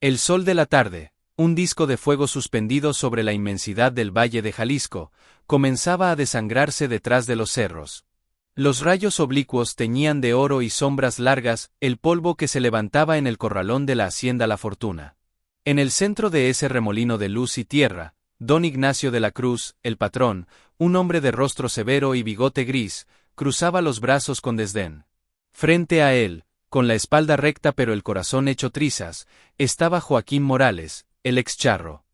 El sol de la tarde, un disco de fuego suspendido sobre la inmensidad del valle de Jalisco, comenzaba a desangrarse detrás de los cerros. Los rayos oblicuos teñían de oro y sombras largas el polvo que se levantaba en el corralón de la hacienda La Fortuna. En el centro de ese remolino de luz y tierra, don Ignacio de la Cruz, el patrón, un hombre de rostro severo y bigote gris, cruzaba los brazos con desdén. Frente a él, con la espalda recta pero el corazón hecho trizas, estaba Joaquín Morales, el ex charro.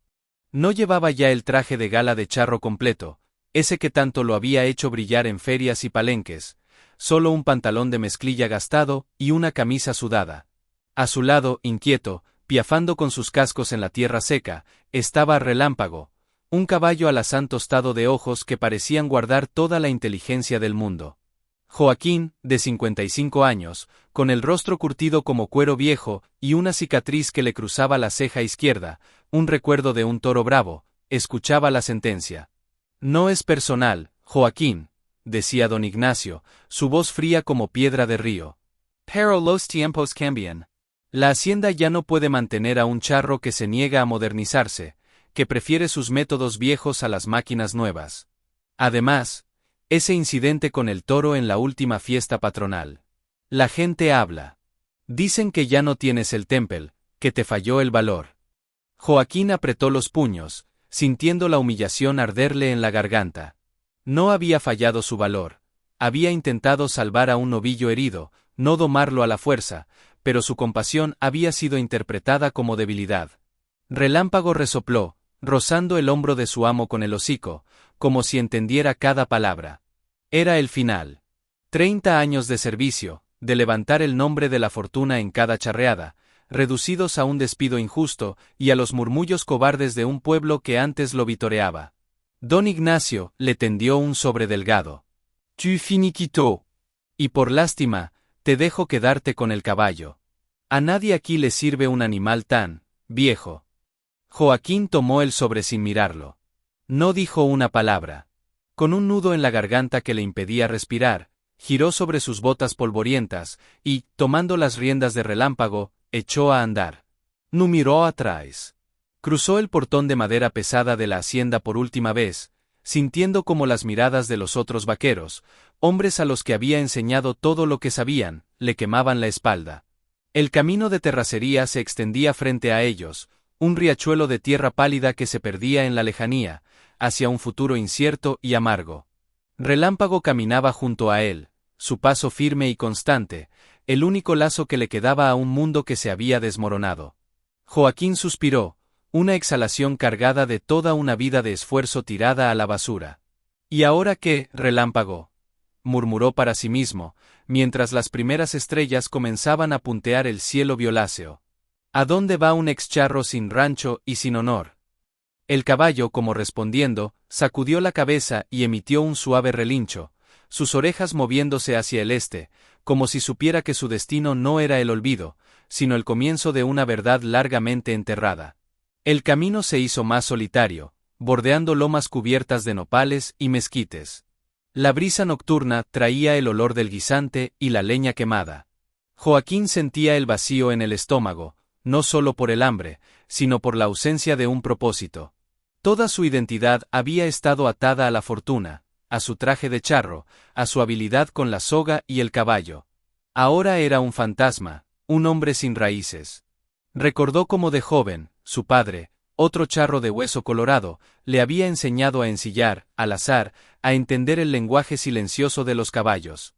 No llevaba ya el traje de gala de charro completo, ese que tanto lo había hecho brillar en ferias y palenques, solo un pantalón de mezclilla gastado y una camisa sudada. A su lado, inquieto, piafando con sus cascos en la tierra seca, estaba Relámpago, un caballo alazán tostado de ojos que parecían guardar toda la inteligencia del mundo. Joaquín, de 55 años, con el rostro curtido como cuero viejo y una cicatriz que le cruzaba la ceja izquierda, un recuerdo de un toro bravo, escuchaba la sentencia. No es personal, Joaquín, decía don Ignacio, su voz fría como piedra de río. Pero los tiempos cambian. La hacienda ya no puede mantener a un charro que se niega a modernizarse, que prefiere sus métodos viejos a las máquinas nuevas. Además, ese incidente con el toro en la última fiesta patronal. La gente habla. Dicen que ya no tienes el temple, que te falló el valor. Joaquín apretó los puños, sintiendo la humillación arderle en la garganta. No había fallado su valor. Había intentado salvar a un novillo herido, no domarlo a la fuerza, pero su compasión había sido interpretada como debilidad. Relámpago resopló, rozando el hombro de su amo con el hocico, como si entendiera cada palabra. Era el final. 30 años de servicio, de levantar el nombre de La Fortuna en cada charreada, reducidos a un despido injusto y a los murmullos cobardes de un pueblo que antes lo vitoreaba. Don Ignacio le tendió un sobre delgado. Tu finiquito. Y por lástima, te dejo quedarte con el caballo. A nadie aquí le sirve un animal tan viejo. Joaquín tomó el sobre sin mirarlo. No dijo una palabra. Con un nudo en la garganta que le impedía respirar, giró sobre sus botas polvorientas y, tomando las riendas de Relámpago, echó a andar. No miró atrás. Cruzó el portón de madera pesada de la hacienda por última vez, sintiendo como las miradas de los otros vaqueros, hombres a los que había enseñado todo lo que sabían, le quemaban la espalda. El camino de terracería se extendía frente a ellos, un riachuelo de tierra pálida que se perdía en la lejanía, hacia un futuro incierto y amargo. Relámpago caminaba junto a él, su paso firme y constante, el único lazo que le quedaba a un mundo que se había desmoronado. Joaquín suspiró, una exhalación cargada de toda una vida de esfuerzo tirada a la basura. ¿Y ahora qué, Relámpago?, murmuró para sí mismo, mientras las primeras estrellas comenzaban a puntear el cielo violáceo. ¿A dónde va un ex-charro sin rancho y sin honor? El caballo, como respondiendo, sacudió la cabeza y emitió un suave relincho, sus orejas moviéndose hacia el este, como si supiera que su destino no era el olvido, sino el comienzo de una verdad largamente enterrada. El camino se hizo más solitario, bordeando lomas cubiertas de nopales y mezquites. La brisa nocturna traía el olor del guisante y la leña quemada. Joaquín sentía el vacío en el estómago, no solo por el hambre, sino por la ausencia de un propósito. Toda su identidad había estado atada a La Fortuna, a su traje de charro, a su habilidad con la soga y el caballo. Ahora era un fantasma, un hombre sin raíces. Recordó cómo de joven, su padre, otro charro de hueso colorado, le había enseñado a ensillar, al azar, a entender el lenguaje silencioso de los caballos.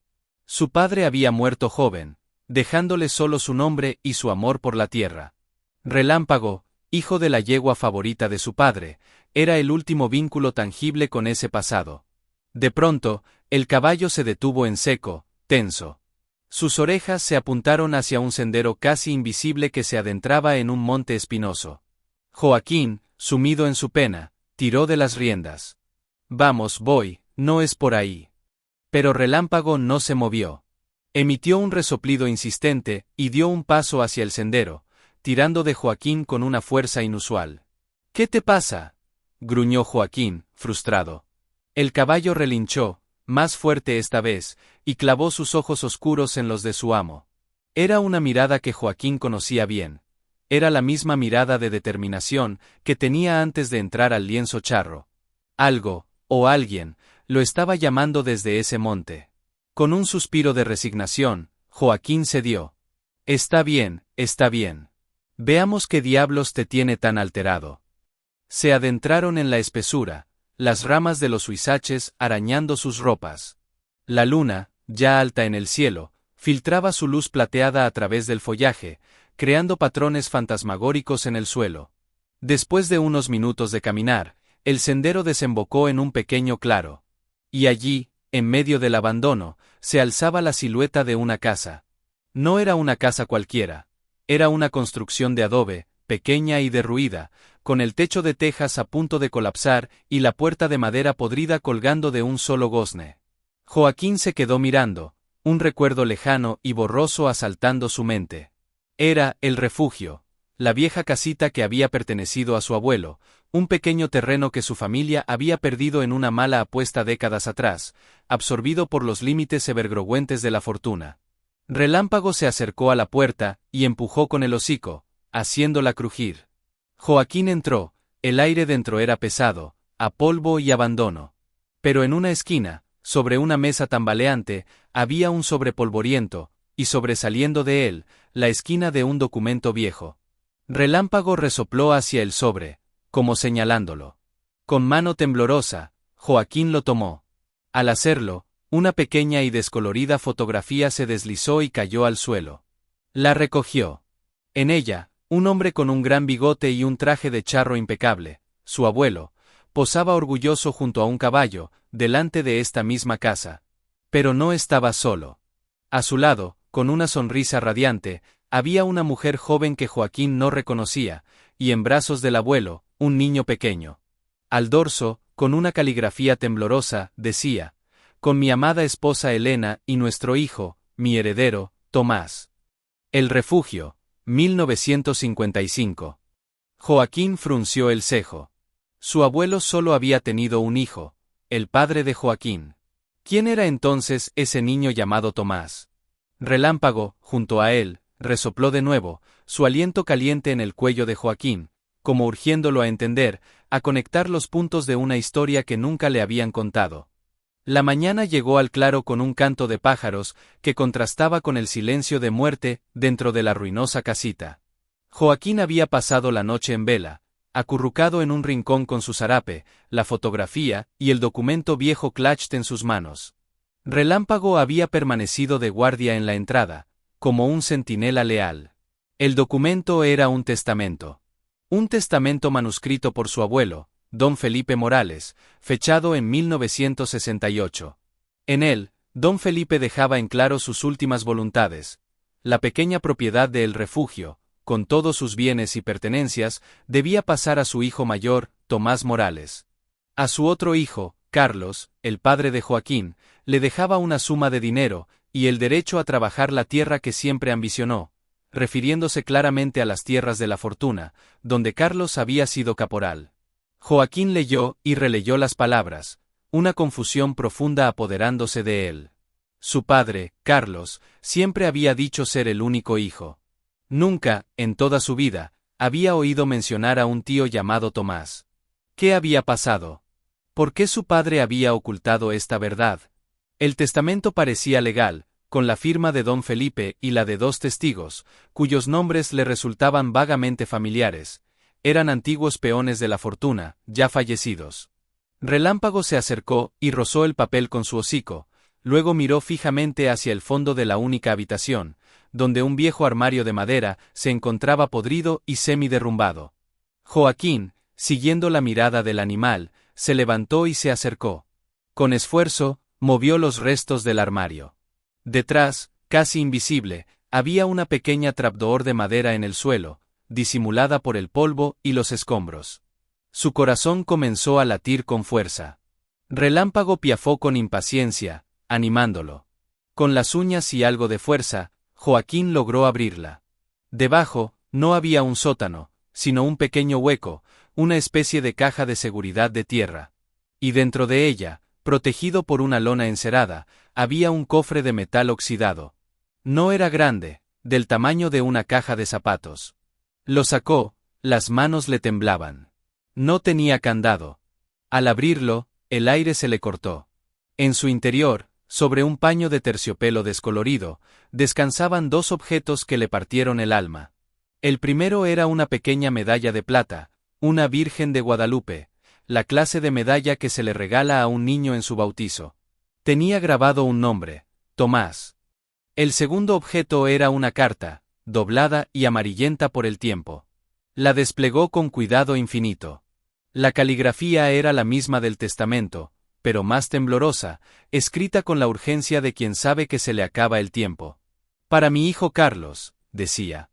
Su padre había muerto joven, dejándole solo su nombre y su amor por la tierra. Relámpago, hijo de la yegua favorita de su padre, era el último vínculo tangible con ese pasado. De pronto, el caballo se detuvo en seco, tenso. Sus orejas se apuntaron hacia un sendero casi invisible que se adentraba en un monte espinoso. Joaquín, sumido en su pena, tiró de las riendas. Vamos, voy, no es por ahí. Pero Relámpago no se movió. Emitió un resoplido insistente y dio un paso hacia el sendero, tirando de Joaquín con una fuerza inusual. ¿Qué te pasa?, gruñó Joaquín, frustrado. El caballo relinchó, más fuerte esta vez, y clavó sus ojos oscuros en los de su amo. Era una mirada que Joaquín conocía bien. Era la misma mirada de determinación que tenía antes de entrar al lienzo charro. Algo, o alguien, lo estaba llamando desde ese monte. Con un suspiro de resignación, Joaquín cedió. Está bien, está bien. Veamos qué diablos te tiene tan alterado. Se adentraron en la espesura, las ramas de los huizaches arañando sus ropas. La luna, ya alta en el cielo, filtraba su luz plateada a través del follaje, creando patrones fantasmagóricos en el suelo. Después de unos minutos de caminar, el sendero desembocó en un pequeño claro. Y allí, en medio del abandono, se alzaba la silueta de una casa. No era una casa cualquiera. Era una construcción de adobe, pequeña y derruida, con el techo de tejas a punto de colapsar y la puerta de madera podrida colgando de un solo gozne. Joaquín se quedó mirando, un recuerdo lejano y borroso asaltando su mente. Era el refugio, la vieja casita que había pertenecido a su abuelo, un pequeño terreno que su familia había perdido en una mala apuesta décadas atrás, absorbido por los límites evergruentes de la fortuna. Relámpago se acercó a la puerta y empujó con el hocico, haciéndola crujir. Joaquín entró, el aire dentro era pesado, a polvo y abandono. Pero en una esquina, sobre una mesa tambaleante, había un sobre polvoriento, y sobresaliendo de él, la esquina de un documento viejo. Relámpago resopló hacia el sobre, como señalándolo. Con mano temblorosa, Joaquín lo tomó. Al hacerlo, una pequeña y descolorida fotografía se deslizó y cayó al suelo. La recogió. En ella, un hombre con un gran bigote y un traje de charro impecable, su abuelo, posaba orgulloso junto a un caballo, delante de esta misma casa. Pero no estaba solo. A su lado, con una sonrisa radiante, había una mujer joven que Joaquín no reconocía, y en brazos del abuelo, un niño pequeño. Al dorso, con una caligrafía temblorosa, decía: «Con mi amada esposa Elena y nuestro hijo, mi heredero, Tomás». El refugio, 1955. Joaquín frunció el cejo. Su abuelo solo había tenido un hijo, el padre de Joaquín. ¿Quién era entonces ese niño llamado Tomás? Relámpago, junto a él, resopló de nuevo, su aliento caliente en el cuello de Joaquín, como urgiéndolo a entender, a conectar los puntos de una historia que nunca le habían contado. La mañana llegó al claro con un canto de pájaros que contrastaba con el silencio de muerte dentro de la ruinosa casita. Joaquín había pasado la noche en vela, acurrucado en un rincón con su zarape, la fotografía y el documento viejo clutched en sus manos. Relámpago había permanecido de guardia en la entrada, como un centinela leal. El documento era un testamento. Un testamento manuscrito por su abuelo, don Felipe Morales, fechado en 1968. En él, don Felipe dejaba en claro sus últimas voluntades. La pequeña propiedad de El Refugio, con todos sus bienes y pertenencias, debía pasar a su hijo mayor, Tomás Morales. A su otro hijo, Carlos, el padre de Joaquín, le dejaba una suma de dinero, y el derecho a trabajar la tierra que siempre ambicionó, refiriéndose claramente a las tierras de la fortuna, donde Carlos había sido caporal. Joaquín leyó y releyó las palabras, una confusión profunda apoderándose de él. Su padre, Carlos, siempre había dicho ser el único hijo. Nunca, en toda su vida, había oído mencionar a un tío llamado Tomás. ¿Qué había pasado? ¿Por qué su padre había ocultado esta verdad? El testamento parecía legal, con la firma de don Felipe y la de dos testigos, cuyos nombres le resultaban vagamente familiares. Eran antiguos peones de la fortuna, ya fallecidos. Relámpago se acercó y rozó el papel con su hocico, luego miró fijamente hacia el fondo de la única habitación, donde un viejo armario de madera se encontraba podrido y semiderrumbado. Joaquín, siguiendo la mirada del animal, se levantó y se acercó. Con esfuerzo, movió los restos del armario. Detrás, casi invisible, había una pequeña trapdoor de madera en el suelo, disimulada por el polvo y los escombros. Su corazón comenzó a latir con fuerza. Relámpago piafó con impaciencia, animándolo. Con las uñas y algo de fuerza, Joaquín logró abrirla. Debajo, no había un sótano, sino un pequeño hueco, una especie de caja de seguridad de tierra. Y dentro de ella, protegido por una lona encerada, había un cofre de metal oxidado. No era grande, del tamaño de una caja de zapatos. Lo sacó, las manos le temblaban. No tenía candado. Al abrirlo, el aire se le cortó. En su interior, sobre un paño de terciopelo descolorido, descansaban dos objetos que le partieron el alma. El primero era una pequeña medalla de plata, una Virgen de Guadalupe, la clase de medalla que se le regala a un niño en su bautizo. Tenía grabado un nombre, Tomás. El segundo objeto era una carta, doblada y amarillenta por el tiempo. La desplegó con cuidado infinito. La caligrafía era la misma del testamento, pero más temblorosa, escrita con la urgencia de quien sabe que se le acaba el tiempo. Para mi hijo Carlos, decía.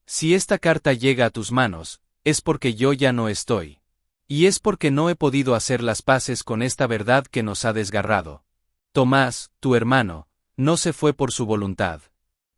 Si esta carta llega a tus manos, es porque yo ya no estoy. Y es porque no he podido hacer las paces con esta verdad que nos ha desgarrado. Tomás, tu hermano, no se fue por su voluntad.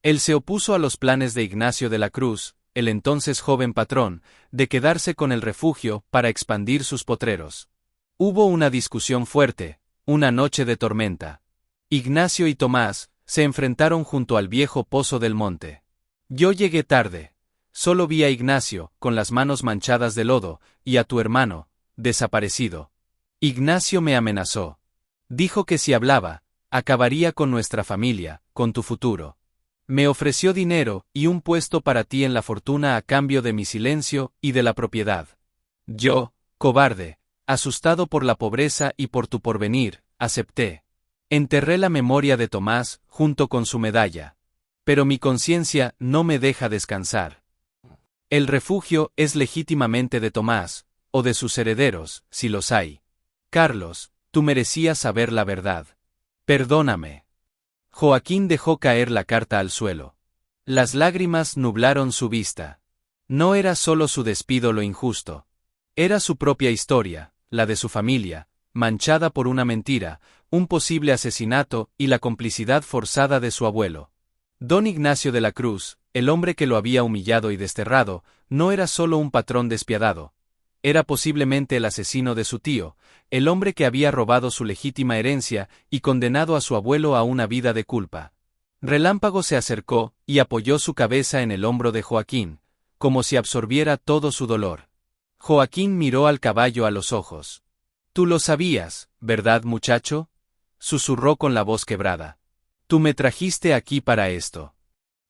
Él se opuso a los planes de Ignacio de la Cruz, el entonces joven patrón, de quedarse con el refugio para expandir sus potreros. Hubo una discusión fuerte, una noche de tormenta. Ignacio y Tomás se enfrentaron junto al viejo pozo del monte. Yo llegué tarde. Solo vi a Ignacio, con las manos manchadas de lodo, y a tu hermano, desaparecido. Ignacio me amenazó. Dijo que si hablaba, acabaría con nuestra familia, con tu futuro. Me ofreció dinero y un puesto para ti en la fortuna a cambio de mi silencio y de la propiedad. Yo, cobarde, asustado por la pobreza y por tu porvenir, acepté. Enterré la memoria de Tomás, junto con su medalla. Pero mi conciencia no me deja descansar. El refugio es legítimamente de Tomás, o de sus herederos, si los hay. Carlos, tú merecías saber la verdad. Perdóname. Joaquín dejó caer la carta al suelo. Las lágrimas nublaron su vista. No era solo su despido lo injusto. Era su propia historia, la de su familia, manchada por una mentira, un posible asesinato y la complicidad forzada de su abuelo. Don Ignacio de la Cruz, el hombre que lo había humillado y desterrado, no era solo un patrón despiadado. Era posiblemente el asesino de su tío, el hombre que había robado su legítima herencia y condenado a su abuelo a una vida de culpa. Relámpago se acercó y apoyó su cabeza en el hombro de Joaquín, como si absorbiera todo su dolor. Joaquín miró al caballo a los ojos. Tú lo sabías, ¿verdad, muchacho? Susurró con la voz quebrada. Tú me trajiste aquí para esto.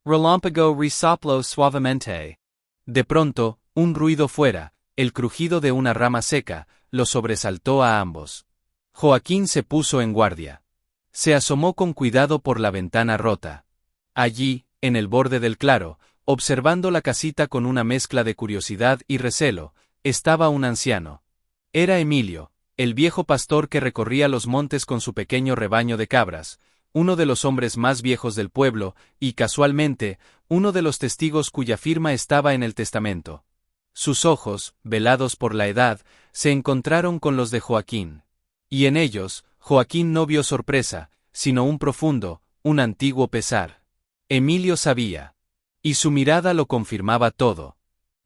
Relámpago resopló suavemente. De pronto, un ruido fuera, el crujido de una rama seca, los sobresaltó a ambos. Joaquín se puso en guardia. Se asomó con cuidado por la ventana rota. Allí, en el borde del claro, observando la casita con una mezcla de curiosidad y recelo, estaba un anciano. Era Emilio, el viejo pastor que recorría los montes con su pequeño rebaño de cabras, uno de los hombres más viejos del pueblo, y casualmente, uno de los testigos cuya firma estaba en el testamento. Sus ojos, velados por la edad, se encontraron con los de Joaquín. Y en ellos, Joaquín no vio sorpresa, sino un profundo, un antiguo pesar. Emilio sabía. Y su mirada lo confirmaba todo.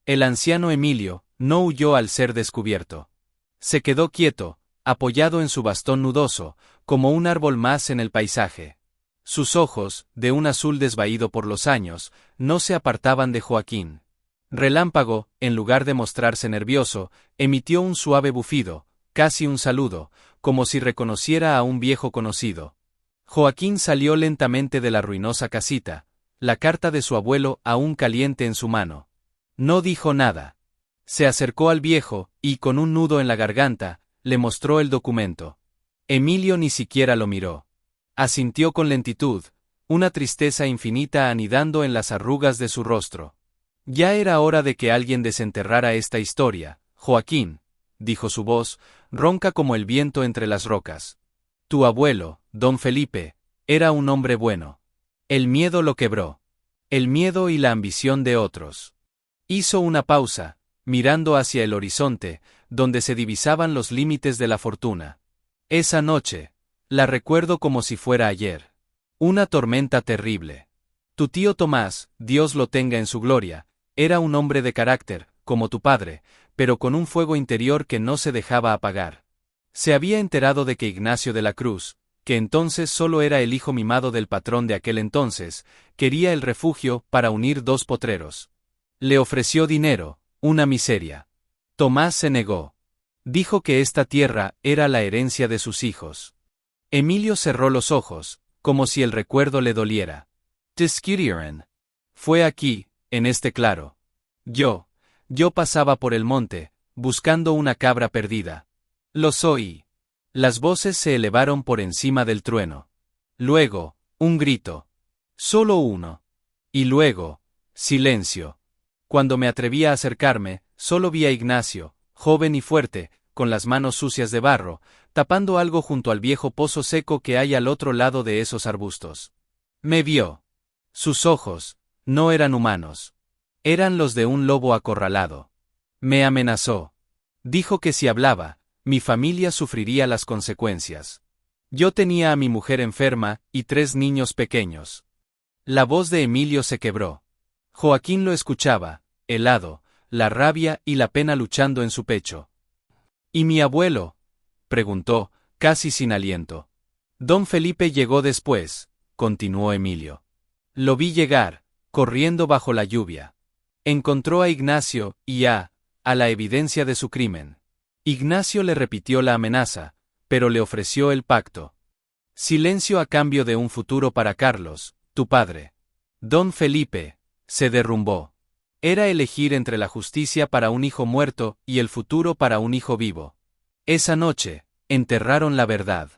El anciano Emilio no huyó al ser descubierto. Se quedó quieto, apoyado en su bastón nudoso, como un árbol más en el paisaje. Sus ojos, de un azul desvaído por los años, no se apartaban de Joaquín. Relámpago, en lugar de mostrarse nervioso, emitió un suave bufido, casi un saludo, como si reconociera a un viejo conocido. Joaquín salió lentamente de la ruinosa casita, la carta de su abuelo aún caliente en su mano. No dijo nada. Se acercó al viejo, y con un nudo en la garganta, le mostró el documento. Emilio ni siquiera lo miró. Asintió con lentitud, una tristeza infinita anidando en las arrugas de su rostro. Ya era hora de que alguien desenterrara esta historia, Joaquín, dijo su voz, ronca como el viento entre las rocas. Tu abuelo, don Felipe, era un hombre bueno. El miedo lo quebró. El miedo y la ambición de otros. Hizo una pausa, mirando hacia el horizonte, donde se divisaban los límites de la fortuna. Esa noche, la recuerdo como si fuera ayer. Una tormenta terrible. Tu tío Tomás, Dios lo tenga en su gloria, era un hombre de carácter, como tu padre, pero con un fuego interior que no se dejaba apagar. Se había enterado de que Ignacio de la Cruz, que entonces solo era el hijo mimado del patrón de aquel entonces, quería el refugio para unir dos potreros. Le ofreció dinero, una miseria. Tomás se negó. Dijo que esta tierra era la herencia de sus hijos. Emilio cerró los ojos, como si el recuerdo le doliera. Tisquiriren. Fue aquí, en este claro. Yo pasaba por el monte, buscando una cabra perdida. Los oí. Las voces se elevaron por encima del trueno. Luego, un grito. Solo uno. Y luego, silencio. Cuando me atreví a acercarme, solo vi a Ignacio, joven y fuerte, con las manos sucias de barro, tapando algo junto al viejo pozo seco que hay al otro lado de esos arbustos. Me vio. Sus ojos no eran humanos. Eran los de un lobo acorralado. Me amenazó. Dijo que si hablaba, mi familia sufriría las consecuencias. Yo tenía a mi mujer enferma y 3 niños pequeños. La voz de Emilio se quebró. Joaquín lo escuchaba, helado, la rabia y la pena luchando en su pecho. ¿Y mi abuelo?, preguntó, casi sin aliento. Don Felipe llegó después, continuó Emilio. Lo vi llegar, corriendo bajo la lluvia. Encontró a Ignacio y a la evidencia de su crimen. Ignacio le repitió la amenaza, pero le ofreció el pacto. Silencio a cambio de un futuro para Carlos, tu padre. Don Felipe se derrumbó. Era elegir entre la justicia para un hijo muerto y el futuro para un hijo vivo. Esa noche, enterraron la verdad.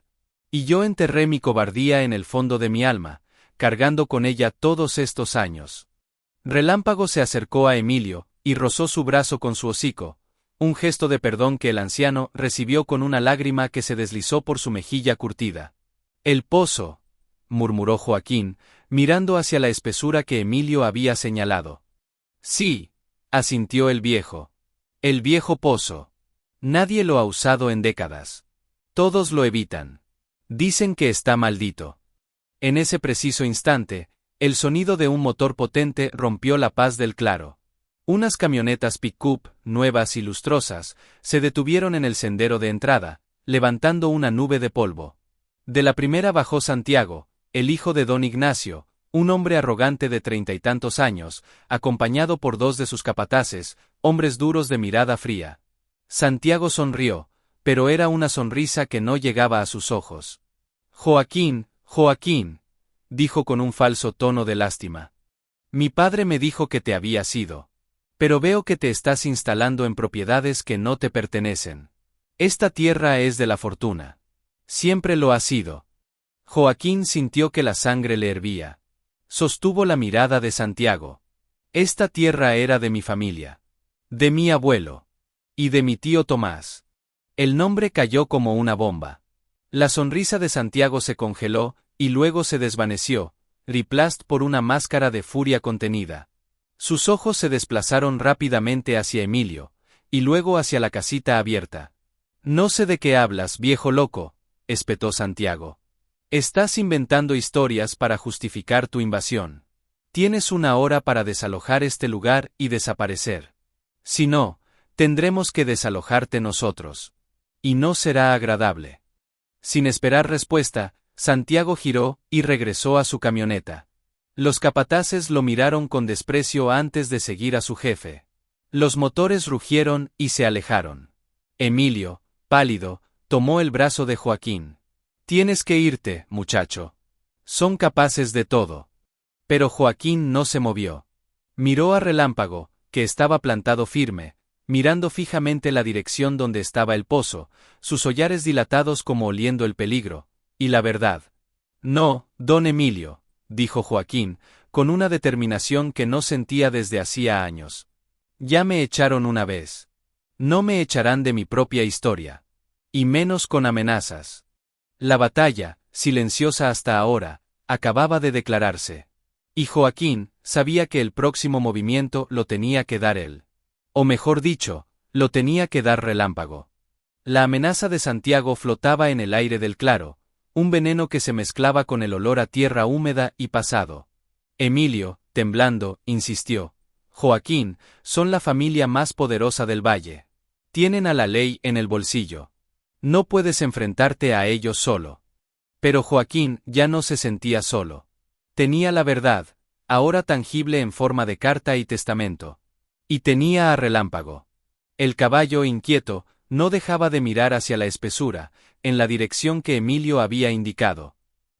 Y yo enterré mi cobardía en el fondo de mi alma, cargando con ella todos estos años. Relámpago se acercó a Emilio, y rozó su brazo con su hocico, un gesto de perdón que el anciano recibió con una lágrima que se deslizó por su mejilla curtida. El pozo, murmuró Joaquín, mirando hacia la espesura que Emilio había señalado. Sí, asintió el viejo. El viejo pozo. Nadie lo ha usado en décadas. Todos lo evitan. Dicen que está maldito. En ese preciso instante, el sonido de un motor potente rompió la paz del claro. Unas camionetas pick-up, nuevas y lustrosas, se detuvieron en el sendero de entrada, levantando una nube de polvo. De la primera bajó Santiago, el hijo de don Ignacio, un hombre arrogante de 30 y tantos años, acompañado por 2 de sus capataces, hombres duros de mirada fría. Santiago sonrió, pero era una sonrisa que no llegaba a sus ojos. Joaquín, dijo con un falso tono de lástima. Mi padre me dijo que te habías ido. Pero veo que te estás instalando en propiedades que no te pertenecen. Esta tierra es de la fortuna. Siempre lo ha sido. Joaquín sintió que la sangre le hervía. Sostuvo la mirada de Santiago. Esta tierra era de mi familia. De mi abuelo. Y de mi tío Tomás. El nombre cayó como una bomba. La sonrisa de Santiago se congeló, y luego se desvaneció, reemplazada por una máscara de furia contenida. Sus ojos se desplazaron rápidamente hacia Emilio, y luego hacia la casita abierta. No sé de qué hablas, viejo loco, espetó Santiago. Estás inventando historias para justificar tu invasión. Tienes 1 hora para desalojar este lugar y desaparecer. Si no, tendremos que desalojarte nosotros. Y no será agradable. Sin esperar respuesta, Santiago giró y regresó a su camioneta. Los capataces lo miraron con desprecio antes de seguir a su jefe. Los motores rugieron y se alejaron. Emilio, pálido, tomó el brazo de Joaquín. Tienes que irte, muchacho. Son capaces de todo. Pero Joaquín no se movió. Miró a Relámpago, que estaba plantado firme, mirando fijamente la dirección donde estaba el pozo, sus hollares dilatados como oliendo el peligro, y la verdad. No, don Emilio, dijo Joaquín, con una determinación que no sentía desde hacía años. Ya me echaron una vez. No me echarán de mi propia historia. Y menos con amenazas. La batalla, silenciosa hasta ahora, acababa de declararse. Y Joaquín sabía que el próximo movimiento lo tenía que dar él. O mejor dicho, lo tenía que dar Relámpago. La amenaza de Santiago flotaba en el aire del claro, un veneno que se mezclaba con el olor a tierra húmeda y pasado. Emilio, temblando, insistió. Joaquín, son la familia más poderosa del valle. Tienen a la ley en el bolsillo. No puedes enfrentarte a ellos solo. Pero Joaquín ya no se sentía solo. Tenía la verdad, ahora tangible en forma de carta y testamento. Y tenía a Relámpago. El caballo, inquieto, no dejaba de mirar hacia la espesura, en la dirección que Emilio había indicado.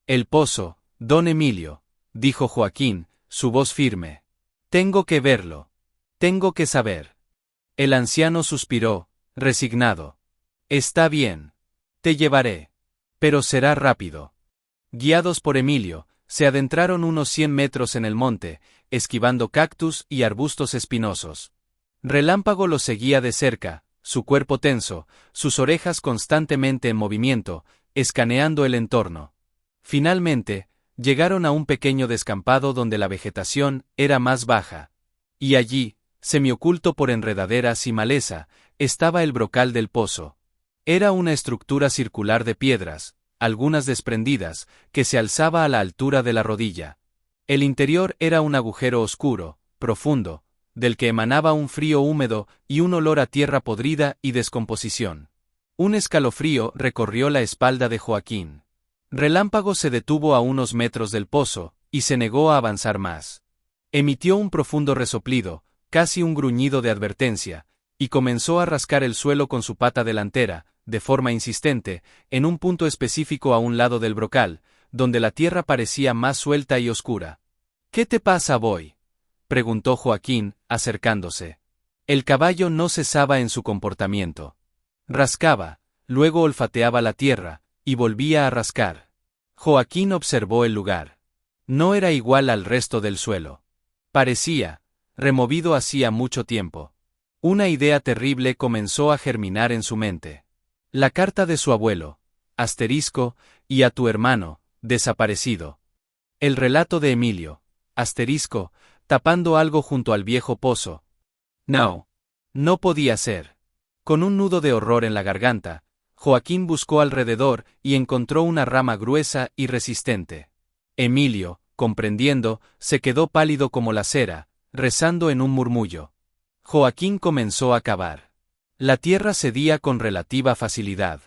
El pozo, don Emilio, dijo Joaquín, su voz firme. Tengo que verlo. Tengo que saber. El anciano suspiró, resignado. Está bien. Te llevaré. Pero será rápido. Guiados por Emilio, se adentraron unos 100 metros en el monte, esquivando cactus y arbustos espinosos. Relámpago los seguía de cerca, su cuerpo tenso, sus orejas constantemente en movimiento, escaneando el entorno. Finalmente, llegaron a un pequeño descampado donde la vegetación era más baja. Y allí, semioculto por enredaderas y maleza, estaba el brocal del pozo. Era una estructura circular de piedras, algunas desprendidas, que se alzaba a la altura de la rodilla. El interior era un agujero oscuro, profundo, del que emanaba un frío húmedo y un olor a tierra podrida y descomposición. Un escalofrío recorrió la espalda de Joaquín. Relámpago se detuvo a unos metros del pozo, y se negó a avanzar más. Emitió un profundo resoplido, casi un gruñido de advertencia, y comenzó a rascar el suelo con su pata delantera, de forma insistente, en un punto específico a un lado del brocal, donde la tierra parecía más suelta y oscura. ¿Qué te pasa, boy?, preguntó Joaquín, acercándose. El caballo no cesaba en su comportamiento. Rascaba, luego olfateaba la tierra, y volvía a rascar. Joaquín observó el lugar. No era igual al resto del suelo. Parecía removido hacía mucho tiempo. Una idea terrible comenzó a germinar en su mente. La carta de su abuelo, asterisco, y a tu hermano, desaparecido. El relato de Emilio, asterisco, tapando algo junto al viejo pozo. No. No podía ser. Con un nudo de horror en la garganta, Joaquín buscó alrededor y encontró una rama gruesa y resistente. Emilio, comprendiendo, se quedó pálido como la cera, rezando en un murmullo. Joaquín comenzó a cavar. La tierra cedía con relativa facilidad.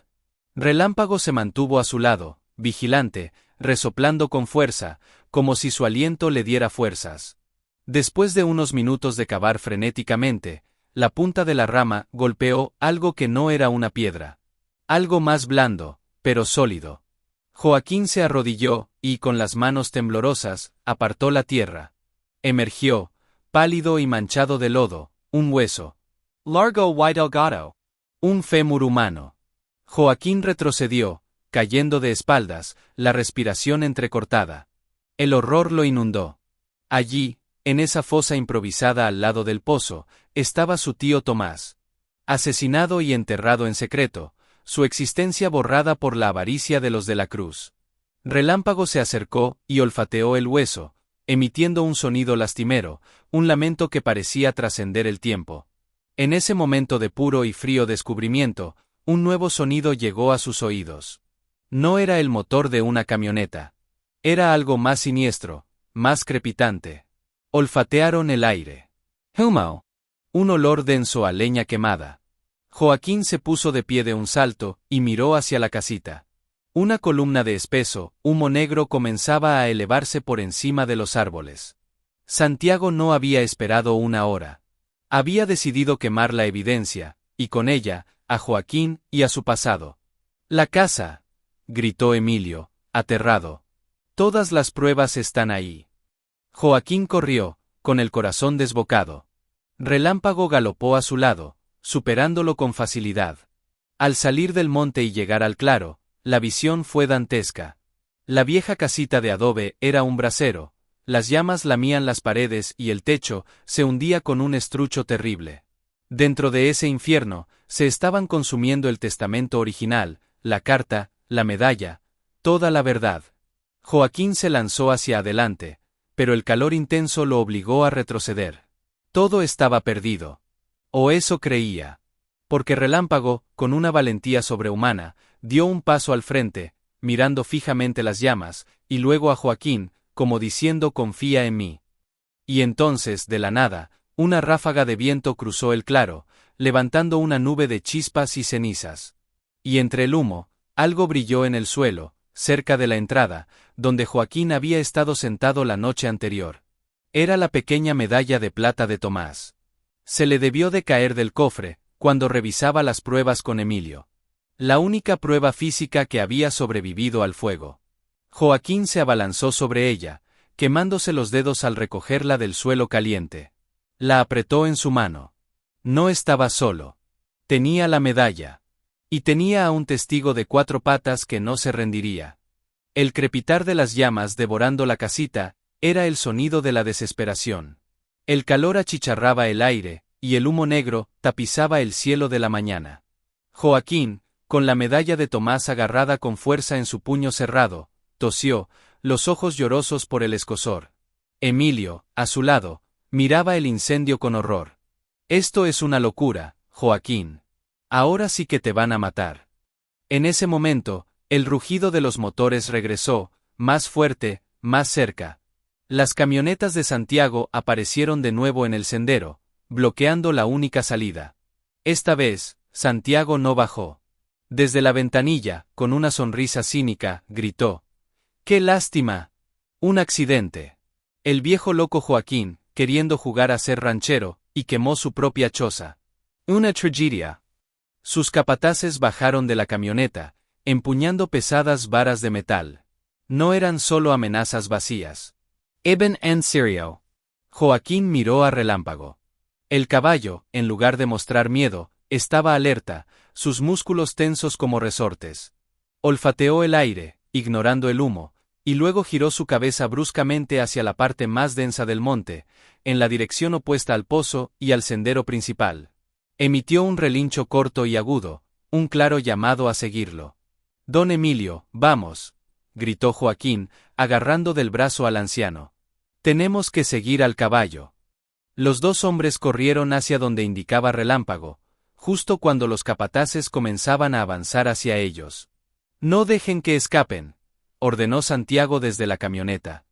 Relámpago se mantuvo a su lado, vigilante, resoplando con fuerza, como si su aliento le diera fuerzas. Después de unos minutos de cavar frenéticamente, la punta de la rama golpeó algo que no era una piedra. Algo más blando, pero sólido. Joaquín se arrodilló, y con las manos temblorosas, apartó la tierra. Emergió, pálido y manchado de lodo, un hueso. Largo y delgado. Un fémur humano. Joaquín retrocedió, cayendo de espaldas, la respiración entrecortada. El horror lo inundó. Allí, en esa fosa improvisada al lado del pozo, estaba su tío Tomás. Asesinado y enterrado en secreto, su existencia borrada por la avaricia de los de la Cruz. Relámpago se acercó y olfateó el hueso, emitiendo un sonido lastimero, un lamento que parecía trascender el tiempo. En ese momento de puro y frío descubrimiento, un nuevo sonido llegó a sus oídos. No era el motor de una camioneta. Era algo más siniestro, más crepitante. Olfatearon el aire. Humo. Un olor denso a leña quemada. Joaquín se puso de pie de un salto y miró hacia la casita. Una columna de espeso, humo negro comenzaba a elevarse por encima de los árboles. Santiago no había esperado una hora. Había decidido quemar la evidencia, y con ella, a Joaquín y a su pasado. «La casa», gritó Emilio, aterrado. «Todas las pruebas están ahí». Joaquín corrió, con el corazón desbocado. Relámpago galopó a su lado, superándolo con facilidad. Al salir del monte y llegar al claro, la visión fue dantesca. La vieja casita de adobe era un brasero, las llamas lamían las paredes y el techo se hundía con un estrucho terrible. Dentro de ese infierno, se estaban consumiendo el testamento original, la carta, la medalla, toda la verdad. Joaquín se lanzó hacia adelante, pero el calor intenso lo obligó a retroceder. Todo estaba perdido. O eso creía. Porque Relámpago, con una valentía sobrehumana, dio un paso al frente, mirando fijamente las llamas, y luego a Joaquín, como diciendo confía en mí. Y entonces, de la nada, una ráfaga de viento cruzó el claro, levantando una nube de chispas y cenizas. Y entre el humo, algo brilló en el suelo, cerca de la entrada, donde Joaquín había estado sentado la noche anterior. Era la pequeña medalla de plata de Tomás. Se le debió de caer del cofre, cuando revisaba las pruebas con Emilio. La única prueba física que había sobrevivido al fuego. Joaquín se abalanzó sobre ella, quemándose los dedos al recogerla del suelo caliente. La apretó en su mano. No estaba solo. Tenía la medalla. Y tenía a un testigo de 4 patas que no se rendiría. El crepitar de las llamas devorando la casita era el sonido de la desesperación. El calor achicharraba el aire, y el humo negro tapizaba el cielo de la mañana. Joaquín, con la medalla de Tomás agarrada con fuerza en su puño cerrado, tosió, los ojos llorosos por el escozor. Emilio, a su lado, miraba el incendio con horror. Esto es una locura, Joaquín. Ahora sí que te van a matar. En ese momento, el rugido de los motores regresó, más fuerte, más cerca. Las camionetas de Santiago aparecieron de nuevo en el sendero, bloqueando la única salida. Esta vez, Santiago no bajó. Desde la ventanilla, con una sonrisa cínica, gritó: ¡Qué lástima! Un accidente. El viejo loco Joaquín, queriendo jugar a ser ranchero, y quemó su propia choza. Una tragedia. Sus capataces bajaron de la camioneta, empuñando pesadas varas de metal. No eran solo amenazas vacías. Eben en serio. Joaquín miró a Relámpago. El caballo, en lugar de mostrar miedo, estaba alerta, sus músculos tensos como resortes. Olfateó el aire, ignorando el humo, y luego giró su cabeza bruscamente hacia la parte más densa del monte, en la dirección opuesta al pozo y al sendero principal. Emitió un relincho corto y agudo, un claro llamado a seguirlo. Don Emilio, vamos, gritó Joaquín, agarrando del brazo al anciano. Tenemos que seguir al caballo. Los 2 hombres corrieron hacia donde indicaba Relámpago, justo cuando los capataces comenzaban a avanzar hacia ellos. No dejen que escapen, ordenó Santiago desde la camioneta.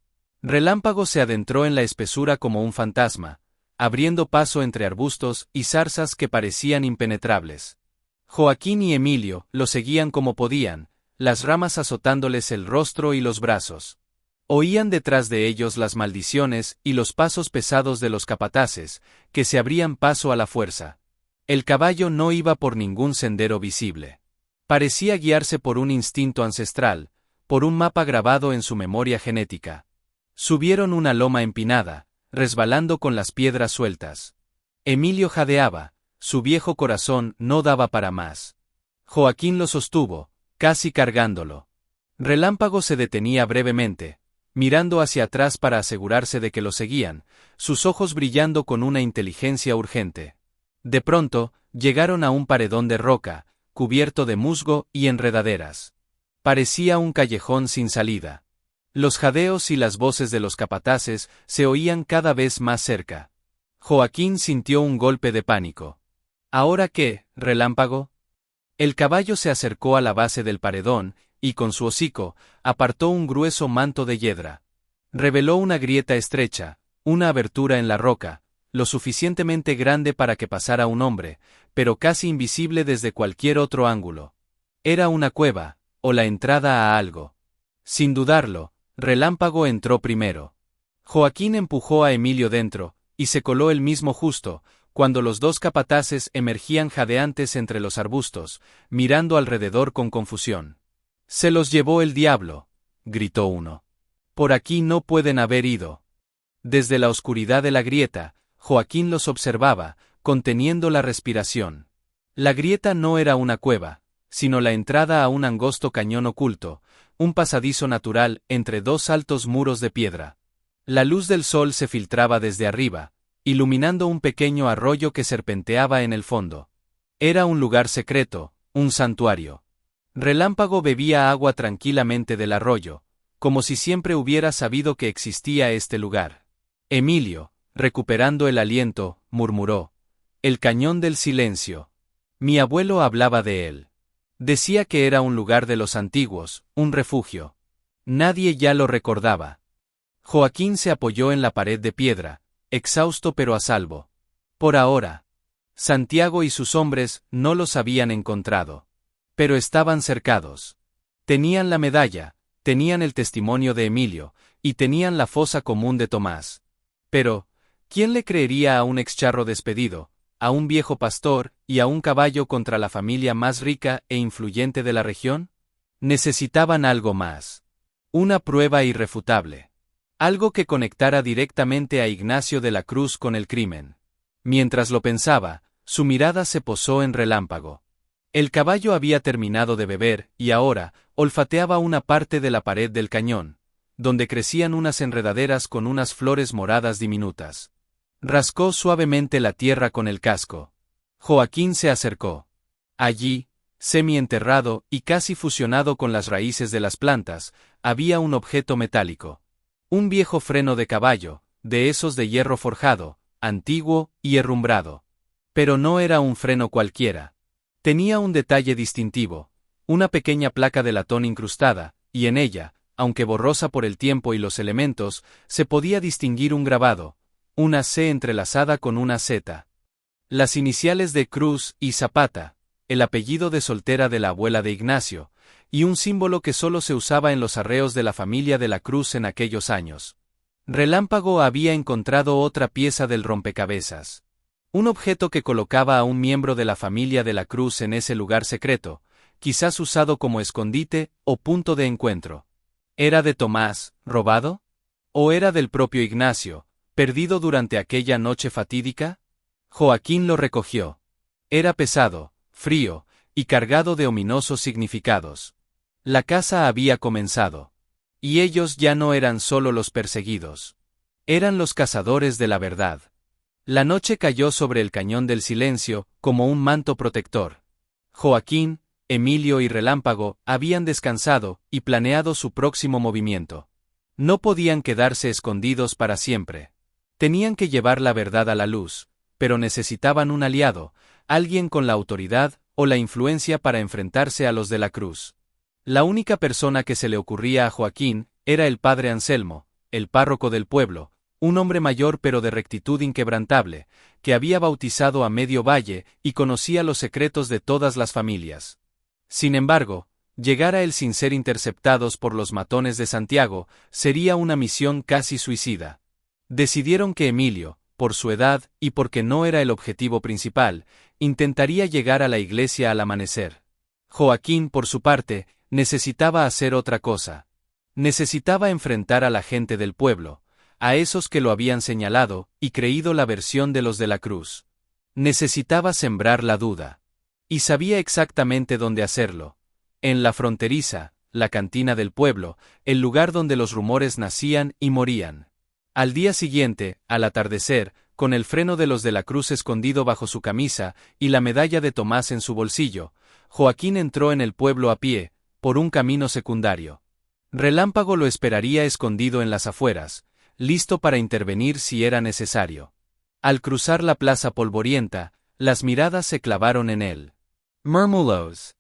Relámpago se adentró en la espesura como un fantasma, abriendo paso entre arbustos y zarzas que parecían impenetrables. Joaquín y Emilio lo seguían como podían, las ramas azotándoles el rostro y los brazos. Oían detrás de ellos las maldiciones y los pasos pesados de los capataces, que se abrían paso a la fuerza. El caballo no iba por ningún sendero visible. Parecía guiarse por un instinto ancestral, por un mapa grabado en su memoria genética. Subieron una loma empinada, resbalando con las piedras sueltas. Emilio jadeaba, su viejo corazón no daba para más. Joaquín lo sostuvo, casi cargándolo. Relámpago se detenía brevemente, mirando hacia atrás para asegurarse de que lo seguían, sus ojos brillando con una inteligencia urgente. De pronto, llegaron a un paredón de roca, cubierto de musgo y enredaderas. Parecía un callejón sin salida. Los jadeos y las voces de los capataces se oían cada vez más cerca. Joaquín sintió un golpe de pánico. ¿Ahora qué, Relámpago? El caballo se acercó a la base del paredón, y con su hocico, apartó un grueso manto de hiedra. Reveló una grieta estrecha, una abertura en la roca, lo suficientemente grande para que pasara un hombre, pero casi invisible desde cualquier otro ángulo. Era una cueva, o la entrada a algo. Sin dudarlo, Relámpago entró primero. Joaquín empujó a Emilio dentro, y se coló él mismo justo, cuando los 2 capataces emergían jadeantes entre los arbustos, mirando alrededor con confusión. «Se los llevó el diablo», gritó uno. «Por aquí no pueden haber ido». Desde la oscuridad de la grieta, Joaquín los observaba, conteniendo la respiración. La grieta no era una cueva, sino la entrada a un angosto cañón oculto, un pasadizo natural entre 2 altos muros de piedra. La luz del sol se filtraba desde arriba, iluminando un pequeño arroyo que serpenteaba en el fondo. Era un lugar secreto, un santuario. Relámpago bebía agua tranquilamente del arroyo, como si siempre hubiera sabido que existía este lugar. Emilio, recuperando el aliento, murmuró: «El cañón del silencio. Mi abuelo hablaba de él. Decía que era un lugar de los antiguos, un refugio. Nadie ya lo recordaba». Joaquín se apoyó en la pared de piedra, exhausto pero a salvo. Por ahora. Santiago y sus hombres no los habían encontrado. Pero estaban cercados. Tenían la medalla, tenían el testimonio de Emilio, y tenían la fosa común de Tomás. Pero, ¿Quién le creería a un excharro despedido, a un viejo pastor y a un caballo contra la familia más rica e influyente de la región? Necesitaban algo más. Una prueba irrefutable. Algo que conectara directamente a Ignacio de la Cruz con el crimen. Mientras lo pensaba, su mirada se posó en Relámpago. El caballo había terminado de beber y ahora olfateaba una parte de la pared del cañón, donde crecían unas enredaderas con unas flores moradas diminutas. Rascó suavemente la tierra con el casco. Joaquín se acercó. Allí, semienterrado y casi fusionado con las raíces de las plantas, había un objeto metálico. Un viejo freno de caballo, de esos de hierro forjado, antiguo y herrumbrado. Pero no era un freno cualquiera. Tenía un detalle distintivo, una pequeña placa de latón incrustada, y en ella, aunque borrosa por el tiempo y los elementos, se podía distinguir un grabado, una C entrelazada con una Z. Las iniciales de Cruz y Zapata, el apellido de soltera de la abuela de Ignacio, y un símbolo que solo se usaba en los arreos de la familia de la Cruz en aquellos años. Relámpago había encontrado otra pieza del rompecabezas. Un objeto que colocaba a un miembro de la familia de la Cruz en ese lugar secreto, quizás usado como escondite o punto de encuentro. ¿Era de Tomás, robado? ¿O era del propio Ignacio, perdido durante aquella noche fatídica? Joaquín lo recogió. Era pesado, frío, y cargado de ominosos significados. La caza había comenzado. Y ellos ya no eran solo los perseguidos. Eran los cazadores de la verdad. La noche cayó sobre el cañón del silencio, como un manto protector. Joaquín, Emilio y Relámpago habían descansado y planeado su próximo movimiento. No podían quedarse escondidos para siempre. Tenían que llevar la verdad a la luz, pero necesitaban un aliado, alguien con la autoridad o la influencia para enfrentarse a los de la Cruz. La única persona que se le ocurría a Joaquín era el padre Anselmo, el párroco del pueblo, un hombre mayor pero de rectitud inquebrantable, que había bautizado a medio valle y conocía los secretos de todas las familias. Sin embargo, llegar a él sin ser interceptados por los matones de Santiago sería una misión casi suicida. Decidieron que Emilio, por su edad y porque no era el objetivo principal, intentaría llegar a la iglesia al amanecer. Joaquín, por su parte, necesitaba hacer otra cosa. Necesitaba enfrentar a la gente del pueblo, a esos que lo habían señalado y creído la versión de los de la Cruz. Necesitaba sembrar la duda. Y sabía exactamente dónde hacerlo. En la fronteriza, la cantina del pueblo, el lugar donde los rumores nacían y morían. Al día siguiente, al atardecer, con el freno de los de la Cruz escondido bajo su camisa y la medalla de Tomás en su bolsillo, Joaquín entró en el pueblo a pie, por un camino secundario. Relámpago lo esperaría escondido en las afueras, listo para intervenir si era necesario. Al cruzar la plaza polvorienta, las miradas se clavaron en él. Murmulos.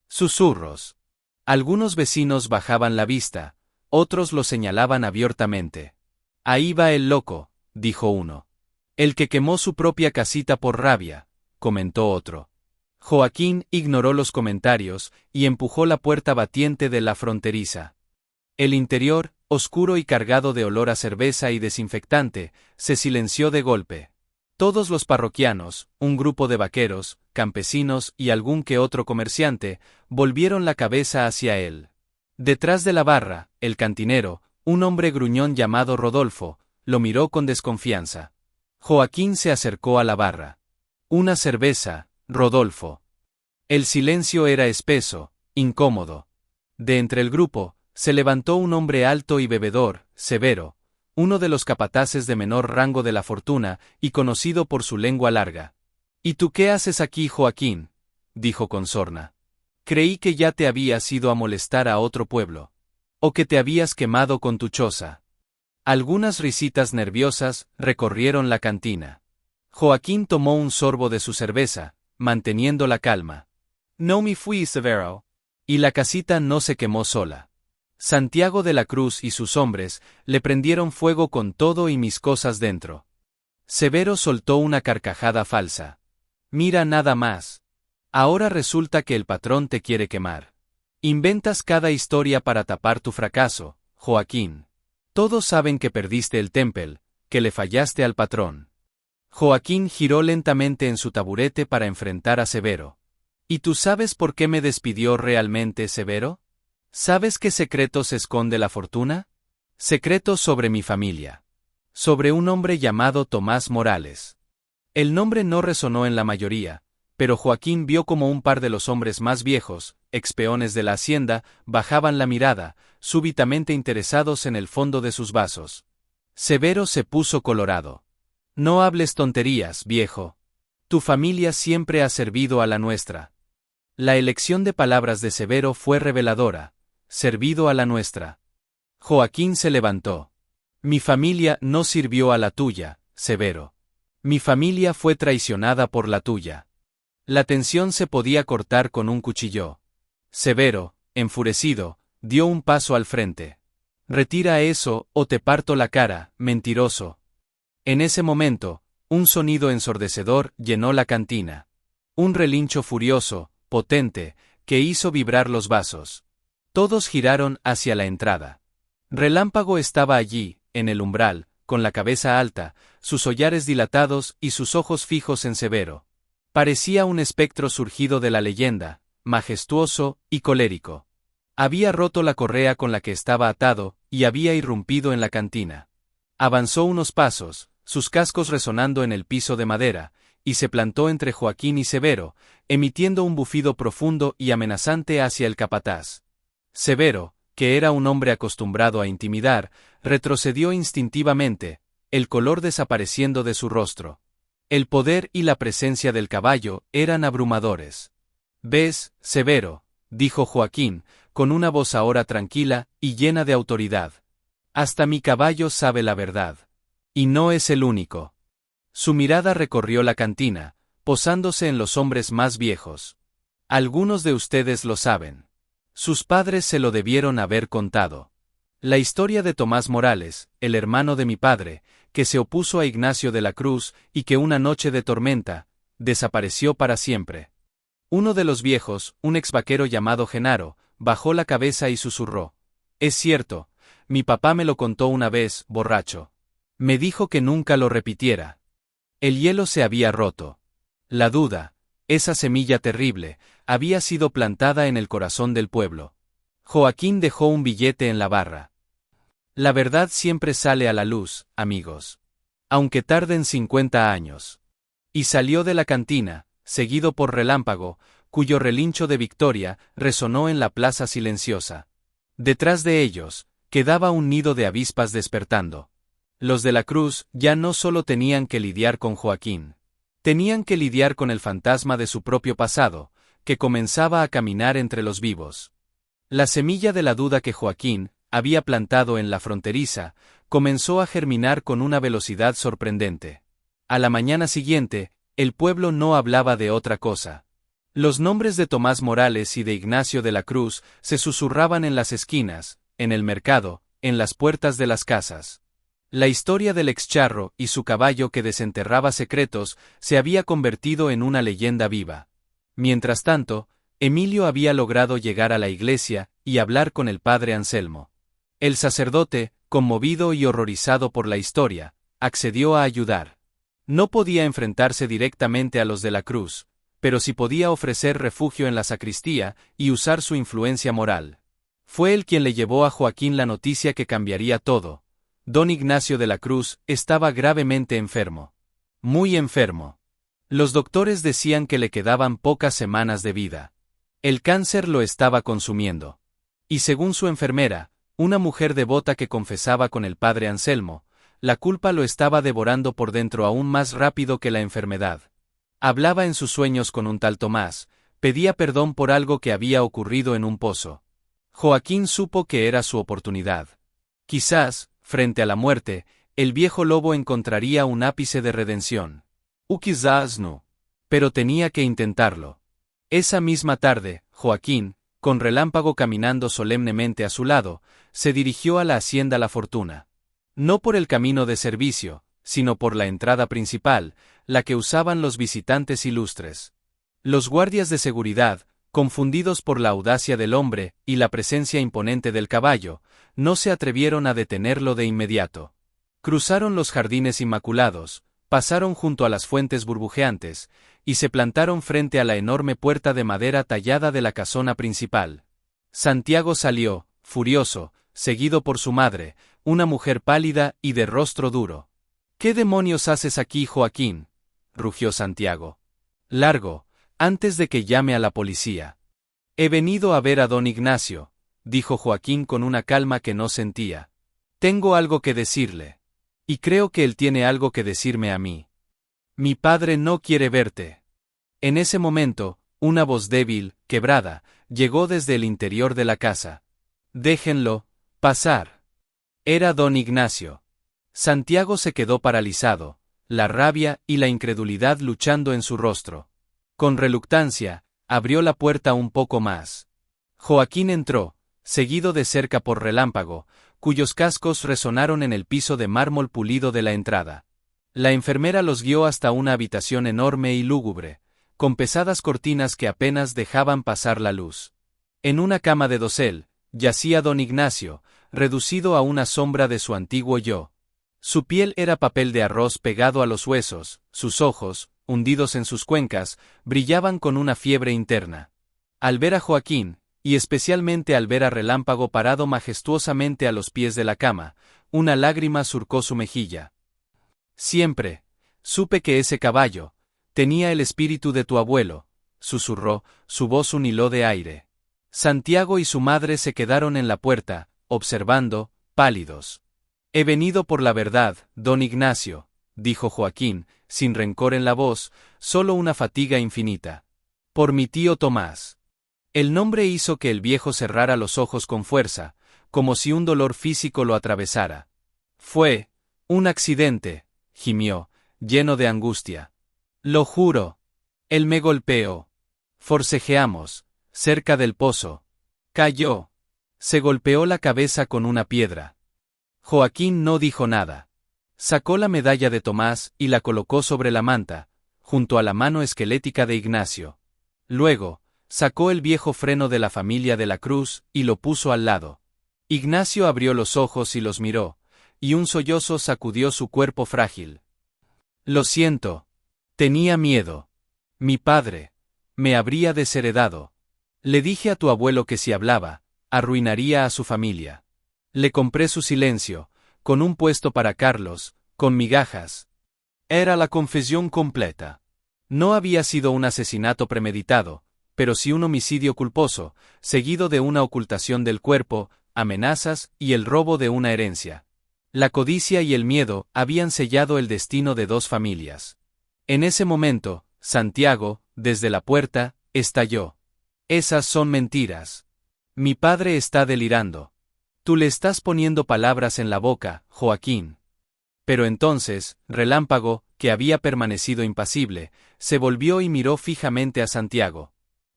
Susurros. Algunos vecinos bajaban la vista, otros lo señalaban abiertamente. Ahí va el loco, dijo uno. El que quemó su propia casita por rabia, comentó otro. Joaquín ignoró los comentarios y empujó la puerta batiente de la fronteriza. El interior, oscuro y cargado de olor a cerveza y desinfectante, se silenció de golpe. Todos los parroquianos, un grupo de vaqueros, campesinos y algún que otro comerciante, volvieron la cabeza hacia él. Detrás de la barra, el cantinero, un hombre gruñón llamado Rodolfo, lo miró con desconfianza. Joaquín se acercó a la barra. Una cerveza, Rodolfo. El silencio era espeso, incómodo. De entre el grupo, se levantó un hombre alto y bebedor, severo, uno de los capataces de menor rango de la fortuna y conocido por su lengua larga. ¿Y tú qué haces aquí, Joaquín?, dijo con sorna. Creí que ya te habías ido a molestar a otro pueblo. O que te habías quemado con tu choza. Algunas risitas nerviosas recorrieron la cantina. Joaquín tomó un sorbo de su cerveza, manteniendo la calma. No me fui, Severo. Y la casita no se quemó sola. Santiago de la Cruz y sus hombres le prendieron fuego con todo y mis cosas dentro. Severo soltó una carcajada falsa. Mira nada más. Ahora resulta que el patrón te quiere quemar. Inventas cada historia para tapar tu fracaso, Joaquín. Todos saben que perdiste el Temple, que le fallaste al patrón. Joaquín giró lentamente en su taburete para enfrentar a Severo. ¿Y tú sabes por qué me despidió realmente, Severo? ¿Sabes qué secretos esconde la fortuna? Secretos sobre mi familia. Sobre un hombre llamado Tomás Morales. El nombre no resonó en la mayoría, pero Joaquín vio como un par de los hombres más viejos, expeones de la hacienda, bajaban la mirada, súbitamente interesados en el fondo de sus vasos. Severo se puso colorado. No hables tonterías, viejo. Tu familia siempre ha servido a la nuestra. La elección de palabras de Severo fue reveladora. Servido a la nuestra. Joaquín se levantó. Mi familia no sirvió a la tuya, Severo. Mi familia fue traicionada por la tuya. La tensión se podía cortar con un cuchillo. Severo, enfurecido, dio un paso al frente. Retira eso, o te parto la cara, mentiroso. En ese momento, un sonido ensordecedor llenó la cantina. Un relincho furioso, potente, que hizo vibrar los vasos. Todos giraron hacia la entrada. Relámpago estaba allí, en el umbral, con la cabeza alta, sus hollares dilatados y sus ojos fijos en Severo. Parecía un espectro surgido de la leyenda, majestuoso y colérico. Había roto la correa con la que estaba atado, y había irrumpido en la cantina. Avanzó unos pasos, sus cascos resonando en el piso de madera, y se plantó entre Joaquín y Severo, emitiendo un bufido profundo y amenazante hacia el capataz. Severo, que era un hombre acostumbrado a intimidar, retrocedió instintivamente, el color desapareciendo de su rostro. El poder y la presencia del caballo eran abrumadores. «¿Ves, Severo?», dijo Joaquín, con una voz ahora tranquila y llena de autoridad. «Hasta mi caballo sabe la verdad. Y no es el único». Su mirada recorrió la cantina, posándose en los hombres más viejos. «Algunos de ustedes lo saben. Sus padres se lo debieron haber contado. La historia de Tomás Morales, el hermano de mi padre, que se opuso a Ignacio de la Cruz y que una noche de tormenta, desapareció para siempre». Uno de los viejos, un exvaquero llamado Genaro, bajó la cabeza y susurró. «Es cierto, mi papá me lo contó una vez, borracho. Me dijo que nunca lo repitiera». El hielo se había roto. La duda, esa semilla terrible, había sido plantada en el corazón del pueblo. Joaquín dejó un billete en la barra. La verdad siempre sale a la luz, amigos. Aunque tarden 50 años. Y salió de la cantina, seguido por Relámpago, cuyo relincho de victoria resonó en la plaza silenciosa. Detrás de ellos, quedaba un nido de avispas despertando. Los de la Cruz ya no solo tenían que lidiar con Joaquín. Tenían que lidiar con el fantasma de su propio pasado, que comenzaba a caminar entre los vivos. La semilla de la duda que Joaquín había plantado en la fronteriza comenzó a germinar con una velocidad sorprendente. A la mañana siguiente, el pueblo no hablaba de otra cosa. Los nombres de Tomás Morales y de Ignacio de la Cruz se susurraban en las esquinas, en el mercado, en las puertas de las casas. La historia del excharro y su caballo que desenterraba secretos se había convertido en una leyenda viva. Mientras tanto, Emilio había logrado llegar a la iglesia y hablar con el padre Anselmo. El sacerdote, conmovido y horrorizado por la historia, accedió a ayudar. No podía enfrentarse directamente a los de la Cruz, pero sí podía ofrecer refugio en la sacristía y usar su influencia moral. Fue él quien le llevó a Joaquín la noticia que cambiaría todo. Don Ignacio de la Cruz estaba gravemente enfermo. Muy enfermo. Los doctores decían que le quedaban pocas semanas de vida. El cáncer lo estaba consumiendo. Y según su enfermera, una mujer devota que confesaba con el padre Anselmo, la culpa lo estaba devorando por dentro aún más rápido que la enfermedad. Hablaba en sus sueños con un tal Tomás, pedía perdón por algo que había ocurrido en un pozo. Joaquín supo que era su oportunidad. Quizás, frente a la muerte, el viejo lobo encontraría un ápice de redención. Quizás no. Pero tenía que intentarlo. Esa misma tarde, Joaquín, con Relámpago caminando solemnemente a su lado, se dirigió a la hacienda La Fortuna. No por el camino de servicio, sino por la entrada principal, la que usaban los visitantes ilustres. Los guardias de seguridad, confundidos por la audacia del hombre y la presencia imponente del caballo, no se atrevieron a detenerlo de inmediato. Cruzaron los jardines inmaculados, pasaron junto a las fuentes burbujeantes, y se plantaron frente a la enorme puerta de madera tallada de la casona principal. Santiago salió, furioso, seguido por su madre, una mujer pálida y de rostro duro. —¿Qué demonios haces aquí, Joaquín? —rugió Santiago. —Largo, antes de que llame a la policía. —He venido a ver a don Ignacio —dijo Joaquín con una calma que no sentía—. Tengo algo que decirle. Y creo que él tiene algo que decirme a mí. Mi padre no quiere verte. En ese momento, una voz débil, quebrada, llegó desde el interior de la casa. —Déjenlo pasar. Era don Ignacio. Santiago se quedó paralizado, la rabia y la incredulidad luchando en su rostro. Con reluctancia, abrió la puerta un poco más. Joaquín entró, seguido de cerca por Relámpago, cuyos cascos resonaron en el piso de mármol pulido de la entrada. La enfermera los guió hasta una habitación enorme y lúgubre, con pesadas cortinas que apenas dejaban pasar la luz. En una cama de dosel, yacía don Ignacio, reducido a una sombra de su antiguo yo. Su piel era papel de arroz pegado a los huesos, sus ojos, hundidos en sus cuencas, brillaban con una fiebre interna. Al ver a Joaquín, y especialmente al ver a Relámpago parado majestuosamente a los pies de la cama, una lágrima surcó su mejilla. Siempre supe que ese caballo tenía el espíritu de tu abuelo, susurró, su voz un hilo de aire. Santiago y su madre se quedaron en la puerta, observando, pálidos. He venido por la verdad, don Ignacio, dijo Joaquín, sin rencor en la voz, solo una fatiga infinita. Por mi tío Tomás. El nombre hizo que el viejo cerrara los ojos con fuerza, como si un dolor físico lo atravesara. Fue un accidente, gimió, lleno de angustia. Lo juro. Él me golpeó. Forcejeamos, cerca del pozo. Cayó. Se golpeó la cabeza con una piedra. Joaquín no dijo nada. Sacó la medalla de Tomás y la colocó sobre la manta, junto a la mano esquelética de Ignacio. Luego, sacó el viejo freno de la familia de la Cruz y lo puso al lado. Ignacio abrió los ojos y los miró, y un sollozo sacudió su cuerpo frágil. Lo siento. Tenía miedo. Mi padre me habría desheredado. Le dije a tu abuelo que si hablaba, arruinaría a su familia. Le compré su silencio, con un puesto para Carlos, con migajas. Era la confesión completa. No había sido un asesinato premeditado, pero sí un homicidio culposo, seguido de una ocultación del cuerpo, amenazas y el robo de una herencia. La codicia y el miedo habían sellado el destino de dos familias. En ese momento, Santiago, desde la puerta, estalló. Esas son mentiras. Mi padre está delirando. Tú le estás poniendo palabras en la boca, Joaquín. Pero entonces, Relámpago, que había permanecido impasible, se volvió y miró fijamente a Santiago.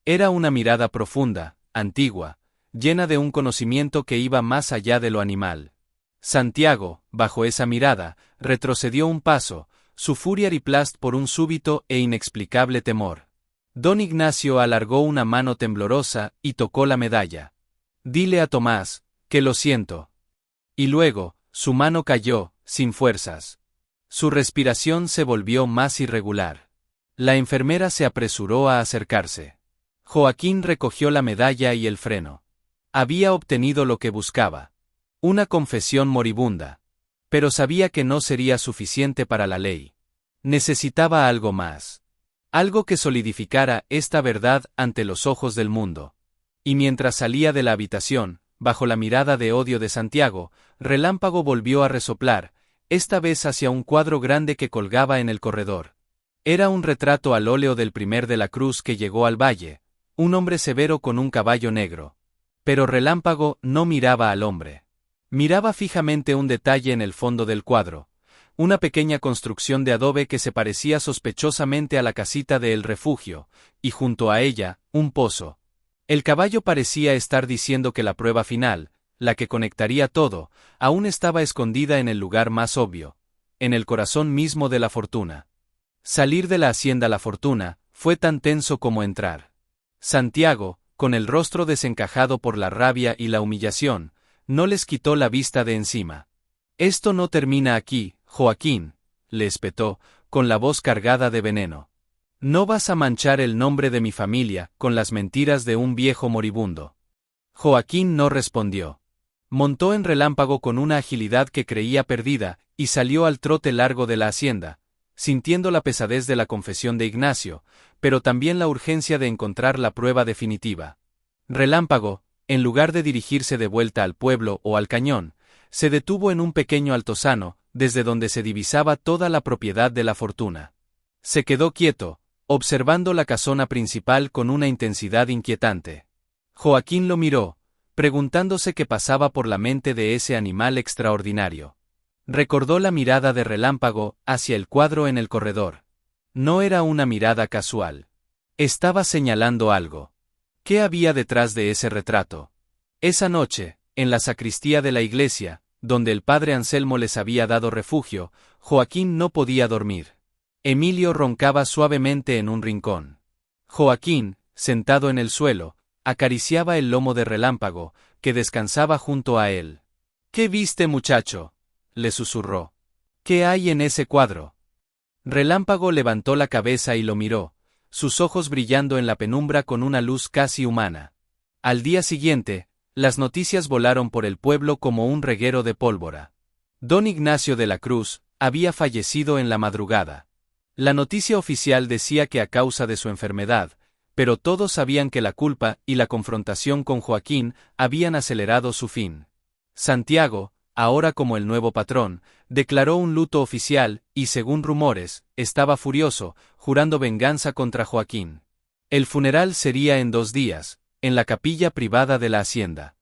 Era una mirada profunda, antigua, llena de un conocimiento que iba más allá de lo animal. Santiago, bajo esa mirada, retrocedió un paso, su furia riplast por un súbito e inexplicable temor. Don Ignacio alargó una mano temblorosa y tocó la medalla. Dile a Tomás, que lo siento. Y luego, su mano cayó, sin fuerzas. Su respiración se volvió más irregular. La enfermera se apresuró a acercarse. Joaquín recogió la medalla y el freno. Había obtenido lo que buscaba. Una confesión moribunda. Pero sabía que no sería suficiente para la ley. Necesitaba algo más. Algo que solidificara esta verdad ante los ojos del mundo. Y mientras salía de la habitación, bajo la mirada de odio de Santiago, Relámpago volvió a resoplar, esta vez hacia un cuadro grande que colgaba en el corredor. Era un retrato al óleo del primer de la Cruz que llegó al valle, un hombre severo con un caballo negro. Pero Relámpago no miraba al hombre. Miraba fijamente un detalle en el fondo del cuadro, una pequeña construcción de adobe que se parecía sospechosamente a la casita de El Refugio, y junto a ella, un pozo. El caballo parecía estar diciendo que la prueba final, la que conectaría todo, aún estaba escondida en el lugar más obvio, en el corazón mismo de la fortuna. Salir de la hacienda La Fortuna fue tan tenso como entrar. Santiago, con el rostro desencajado por la rabia y la humillación, no les quitó la vista de encima. Esto no termina aquí, Joaquín, le espetó, con la voz cargada de veneno. No vas a manchar el nombre de mi familia con las mentiras de un viejo moribundo. Joaquín no respondió. Montó en Relámpago con una agilidad que creía perdida, y salió al trote largo de la hacienda, sintiendo la pesadez de la confesión de Ignacio, pero también la urgencia de encontrar la prueba definitiva. Relámpago, en lugar de dirigirse de vuelta al pueblo o al cañón, se detuvo en un pequeño altozano, desde donde se divisaba toda la propiedad de la fortuna. Se quedó quieto, observando la casona principal con una intensidad inquietante. Joaquín lo miró, preguntándose qué pasaba por la mente de ese animal extraordinario. Recordó la mirada de Relámpago hacia el cuadro en el corredor. No era una mirada casual. Estaba señalando algo. ¿Qué había detrás de ese retrato? Esa noche, en la sacristía de la iglesia, donde el padre Anselmo les había dado refugio, Joaquín no podía dormir. Emilio roncaba suavemente en un rincón. Joaquín, sentado en el suelo, acariciaba el lomo de Relámpago, que descansaba junto a él. ¿Qué viste, muchacho?, le susurró. ¿Qué hay en ese cuadro? Relámpago levantó la cabeza y lo miró, sus ojos brillando en la penumbra con una luz casi humana. Al día siguiente, las noticias volaron por el pueblo como un reguero de pólvora. Don Ignacio de la Cruz había fallecido en la madrugada. La noticia oficial decía que a causa de su enfermedad, pero todos sabían que la culpa y la confrontación con Joaquín habían acelerado su fin. Santiago, ahora como el nuevo patrón, declaró un luto oficial y, según rumores, estaba furioso, jurando venganza contra Joaquín. El funeral sería en 2 días, en la capilla privada de la hacienda.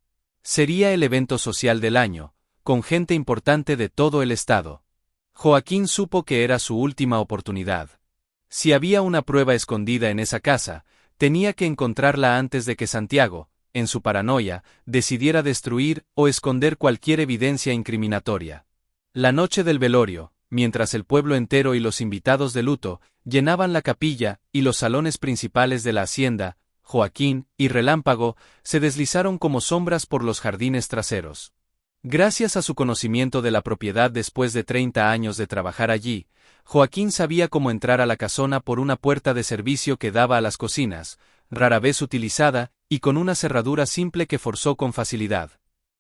Sería el evento social del año, con gente importante de todo el estado. Joaquín supo que era su última oportunidad. Si había una prueba escondida en esa casa, tenía que encontrarla antes de que Santiago, en su paranoia, decidiera destruir o esconder cualquier evidencia incriminatoria. La noche del velorio, mientras el pueblo entero y los invitados de luto llenaban la capilla y los salones principales de la hacienda, Joaquín y Relámpago se deslizaron como sombras por los jardines traseros. Gracias a su conocimiento de la propiedad después de 30 años de trabajar allí, Joaquín sabía cómo entrar a la casona por una puerta de servicio que daba a las cocinas, rara vez utilizada, y con una cerradura simple que forzó con facilidad.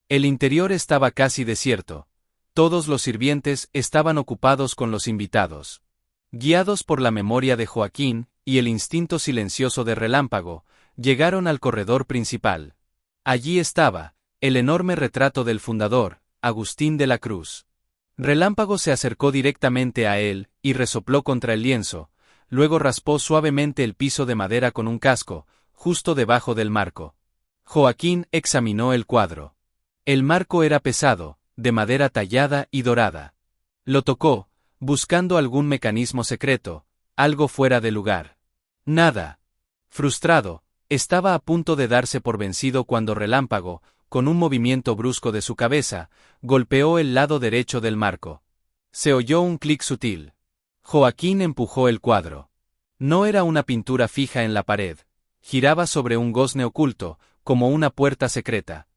El interior estaba casi desierto. Todos los sirvientes estaban ocupados con los invitados. Guiados por la memoria de Joaquín y el instinto silencioso de Relámpago, llegaron al corredor principal. Allí estaba, el enorme retrato del fundador, Agustín de la Cruz. Relámpago se acercó directamente a él y resopló contra el lienzo, luego raspó suavemente el piso de madera con un casco, justo debajo del marco. Joaquín examinó el cuadro. El marco era pesado, de madera tallada y dorada. Lo tocó, buscando algún mecanismo secreto, algo fuera de lugar. Nada. Frustrado, estaba a punto de darse por vencido cuando Relámpago, con un movimiento brusco de su cabeza, golpeó el lado derecho del marco. Se oyó un clic sutil. Joaquín empujó el cuadro. No era una pintura fija en la pared. Giraba sobre un gozne oculto, como una puerta secreta.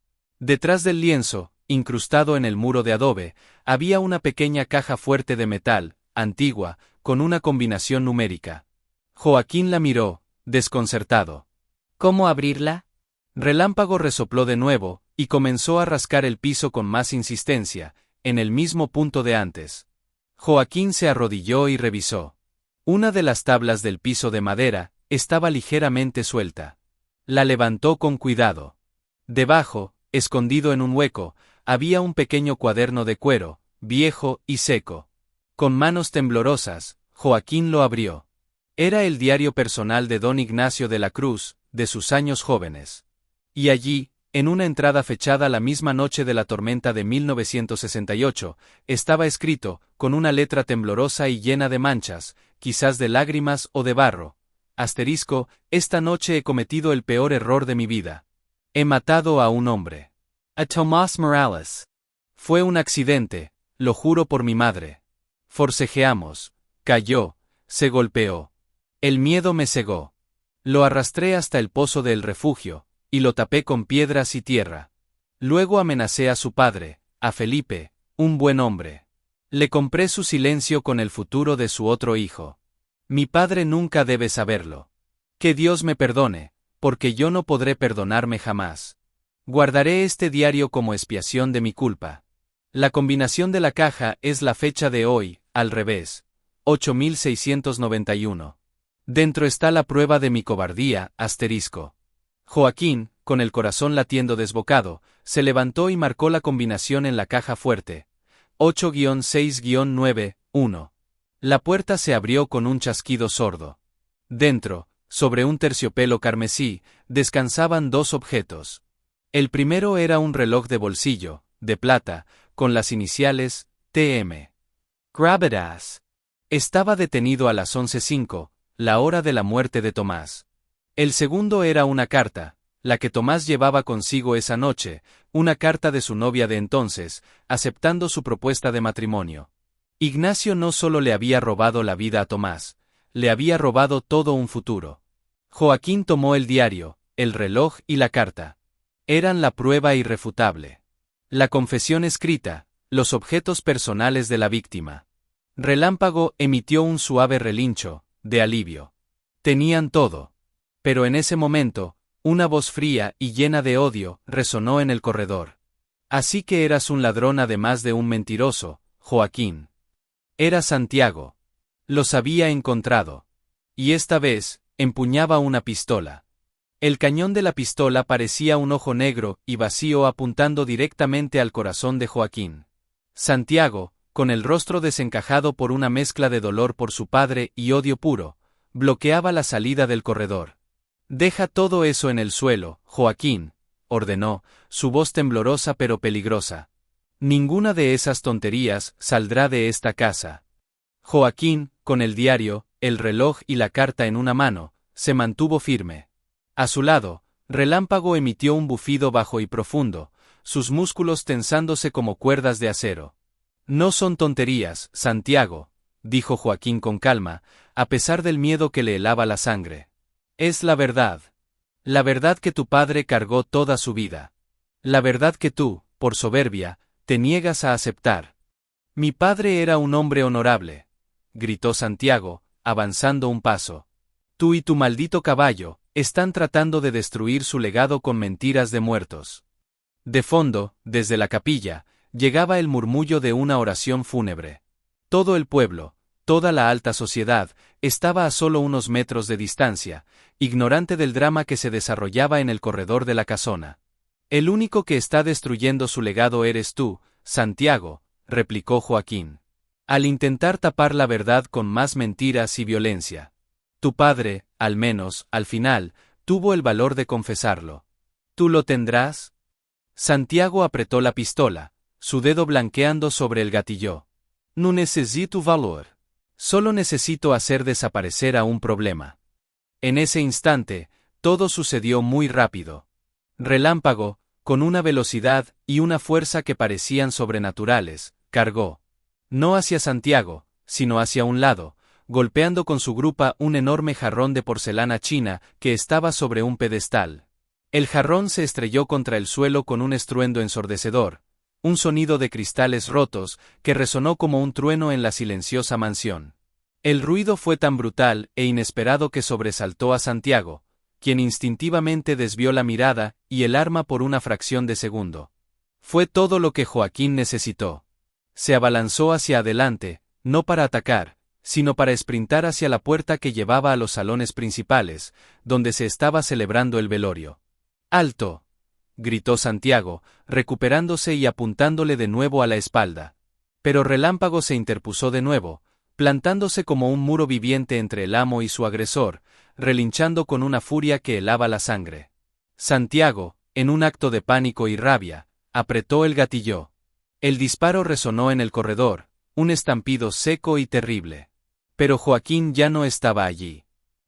Detrás del lienzo, incrustado en el muro de adobe, había una pequeña caja fuerte de metal, antigua, con una combinación numérica. Joaquín la miró, desconcertado. ¿Cómo abrirla? Relámpago resopló de nuevo, y comenzó a rascar el piso con más insistencia, en el mismo punto de antes. Joaquín se arrodilló y revisó. Una de las tablas del piso de madera estaba ligeramente suelta. La levantó con cuidado. Debajo, escondido en un hueco, había un pequeño cuaderno de cuero, viejo y seco. Con manos temblorosas, Joaquín lo abrió. Era el diario personal de don Ignacio de la Cruz, de sus años jóvenes. Y allí, en una entrada fechada la misma noche de la tormenta de 1968, estaba escrito, con una letra temblorosa y llena de manchas, quizás de lágrimas o de barro. Asterisco, esta noche he cometido el peor error de mi vida. He matado a un hombre. A Tomás Morales. Fue un accidente, lo juro por mi madre. Forcejeamos. Cayó. Se golpeó. El miedo me cegó. Lo arrastré hasta el pozo del refugio, y lo tapé con piedras y tierra. Luego amenacé a su padre, a Felipe, Un buen hombre. Le compré su silencio con el futuro de su otro hijo. Mi padre nunca debe saberlo. Que Dios me perdone, porque yo no podré perdonarme jamás. Guardaré este diario como expiación de mi culpa. La combinación de la caja es la fecha de hoy, al revés. 8691. Dentro está la prueba de mi cobardía, asterisco. Joaquín, con el corazón latiendo desbocado, se levantó y marcó la combinación en la caja fuerte. 8-6-9, 1. La puerta se abrió con un chasquido sordo. Dentro, sobre un terciopelo carmesí, descansaban dos objetos. El primero era un reloj de bolsillo, de plata, con las iniciales, TM. Gravitas. Estaba detenido a las 11:05, la hora de la muerte de Tomás. El segundo era una carta, la que Tomás llevaba consigo esa noche, una carta de su novia de entonces, aceptando su propuesta de matrimonio. Ignacio no solo le había robado la vida a Tomás, le había robado todo un futuro. Joaquín tomó el diario, el reloj y la carta. Eran la prueba irrefutable. La confesión escrita, los objetos personales de la víctima. Relámpago emitió un suave relincho, de alivio. Tenían todo. Pero en ese momento, una voz fría y llena de odio resonó en el corredor. Así que eras un ladrón además de un mentiroso, Joaquín. Era Santiago. Los había encontrado. Y esta vez, empuñaba una pistola. El cañón de la pistola parecía un ojo negro y vacío apuntando directamente al corazón de Joaquín. Santiago, con el rostro desencajado por una mezcla de dolor por su padre y odio puro, bloqueaba la salida del corredor. «Deja todo eso en el suelo, Joaquín», ordenó, su voz temblorosa pero peligrosa. «Ninguna de esas tonterías saldrá de esta casa». Joaquín, con el diario, el reloj y la carta en una mano, se mantuvo firme. A su lado, Relámpago emitió un bufido bajo y profundo, sus músculos tensándose como cuerdas de acero. «No son tonterías, Santiago», dijo Joaquín con calma, a pesar del miedo que le helaba la sangre. «Es la verdad. La verdad que tu padre cargó toda su vida. La verdad que tú, por soberbia, te niegas a aceptar». «Mi padre era un hombre honorable», gritó Santiago, avanzando un paso. «Tú y tu maldito caballo están tratando de destruir su legado con mentiras de muertos». De fondo, desde la capilla, llegaba el murmullo de una oración fúnebre. Todo el pueblo, toda la alta sociedad, estaba a solo unos metros de distancia, ignorante del drama que se desarrollaba en el corredor de la casona. «El único que está destruyendo su legado eres tú, Santiago», replicó Joaquín. «Al intentar tapar la verdad con más mentiras y violencia. Tu padre, al menos, al final, tuvo el valor de confesarlo. ¿Tú lo tendrás?». Santiago apretó la pistola, su dedo blanqueando sobre el gatillo. «No necesito valor. Solo necesito hacer desaparecer a un problema». En ese instante, todo sucedió muy rápido. Relámpago, con una velocidad y una fuerza que parecían sobrenaturales, cargó. No hacia Santiago, sino hacia un lado, golpeando con su grupa un enorme jarrón de porcelana china que estaba sobre un pedestal. El jarrón se estrelló contra el suelo con un estruendo ensordecedor, un sonido de cristales rotos que resonó como un trueno en la silenciosa mansión. El ruido fue tan brutal e inesperado que sobresaltó a Santiago, quien instintivamente desvió la mirada y el arma por una fracción de segundo. Fue todo lo que Joaquín necesitó. Se abalanzó hacia adelante, no para atacar, sino para esprintar hacia la puerta que llevaba a los salones principales, donde se estaba celebrando el velorio. «¡Alto!», gritó Santiago, recuperándose y apuntándole de nuevo a la espalda. Pero Relámpago se interpuso de nuevo, plantándose como un muro viviente entre el amo y su agresor, relinchando con una furia que helaba la sangre. Santiago, en un acto de pánico y rabia, apretó el gatillo. El disparo resonó en el corredor, un estampido seco y terrible. Pero Joaquín ya no estaba allí.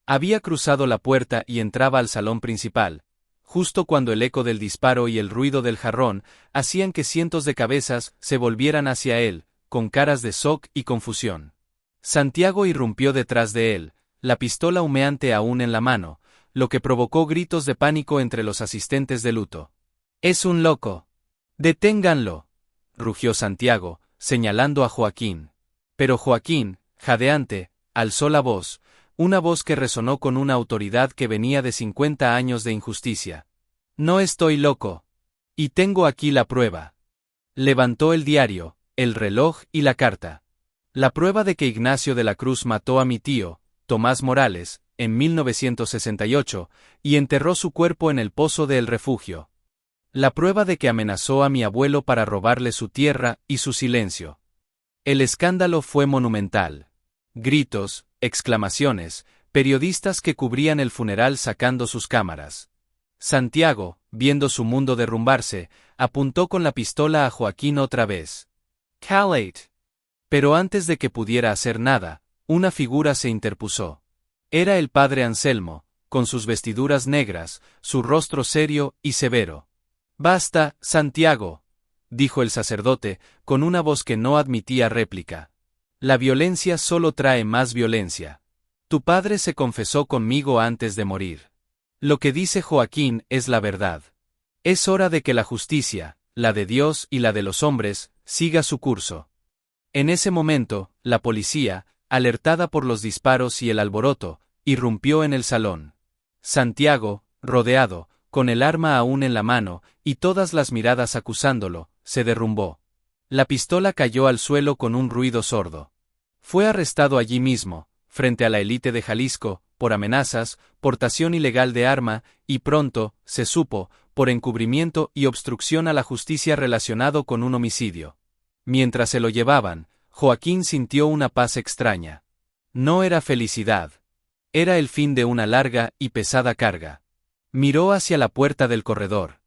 Había cruzado la puerta y entraba al salón principal, justo cuando el eco del disparo y el ruido del jarrón hacían que cientos de cabezas se volvieran hacia él, con caras de shock y confusión. Santiago irrumpió detrás de él, la pistola humeante aún en la mano, lo que provocó gritos de pánico entre los asistentes de luto. «¡Es un loco! ¡Deténganlo!», rugió Santiago, señalando a Joaquín. Pero Joaquín, jadeante, alzó la voz, una voz que resonó con una autoridad que venía de 50 años de injusticia. No estoy loco. Y tengo aquí la prueba. Levantó el diario, el reloj y la carta. La prueba de que Ignacio de la Cruz mató a mi tío, Tomás Morales, en 1968, y enterró su cuerpo en el pozo de El Refugio. La prueba de que amenazó a mi abuelo para robarle su tierra y su silencio. El escándalo fue monumental. Gritos, exclamaciones, periodistas que cubrían el funeral sacando sus cámaras. Santiago, viendo su mundo derrumbarse, apuntó con la pistola a Joaquín otra vez. «Calate». Pero antes de que pudiera hacer nada, una figura se interpuso. Era el padre Anselmo, con sus vestiduras negras, su rostro serio y severo. «Basta, Santiago», dijo el sacerdote, con una voz que no admitía réplica. «La violencia solo trae más violencia. Tu padre se confesó conmigo antes de morir. Lo que dice Joaquín es la verdad. Es hora de que la justicia, la de Dios y la de los hombres, siga su curso». En ese momento, la policía, alertada por los disparos y el alboroto, irrumpió en el salón. Santiago, rodeado, con el arma aún en la mano, y todas las miradas acusándolo, se derrumbó. La pistola cayó al suelo con un ruido sordo. Fue arrestado allí mismo, frente a la élite de Jalisco, por amenazas, portación ilegal de arma, y pronto, se supo, por encubrimiento y obstrucción a la justicia relacionado con un homicidio. Mientras se lo llevaban, Joaquín sintió una paz extraña. No era felicidad. Era el fin de una larga y pesada carga. Miró hacia la puerta del corredor.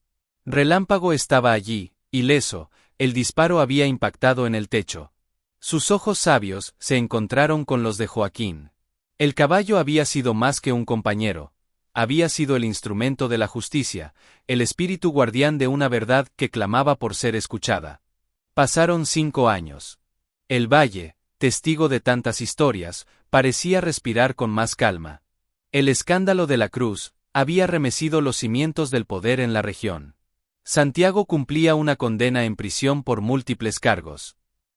Relámpago estaba allí, ileso, el disparo había impactado en el techo. Sus ojos sabios se encontraron con los de Joaquín. El caballo había sido más que un compañero. Había sido el instrumento de la justicia, el espíritu guardián de una verdad que clamaba por ser escuchada. Pasaron 5 años. El valle, testigo de tantas historias, parecía respirar con más calma. El escándalo de la Cruz había remecido los cimientos del poder en la región. Santiago cumplía una condena en prisión por múltiples cargos.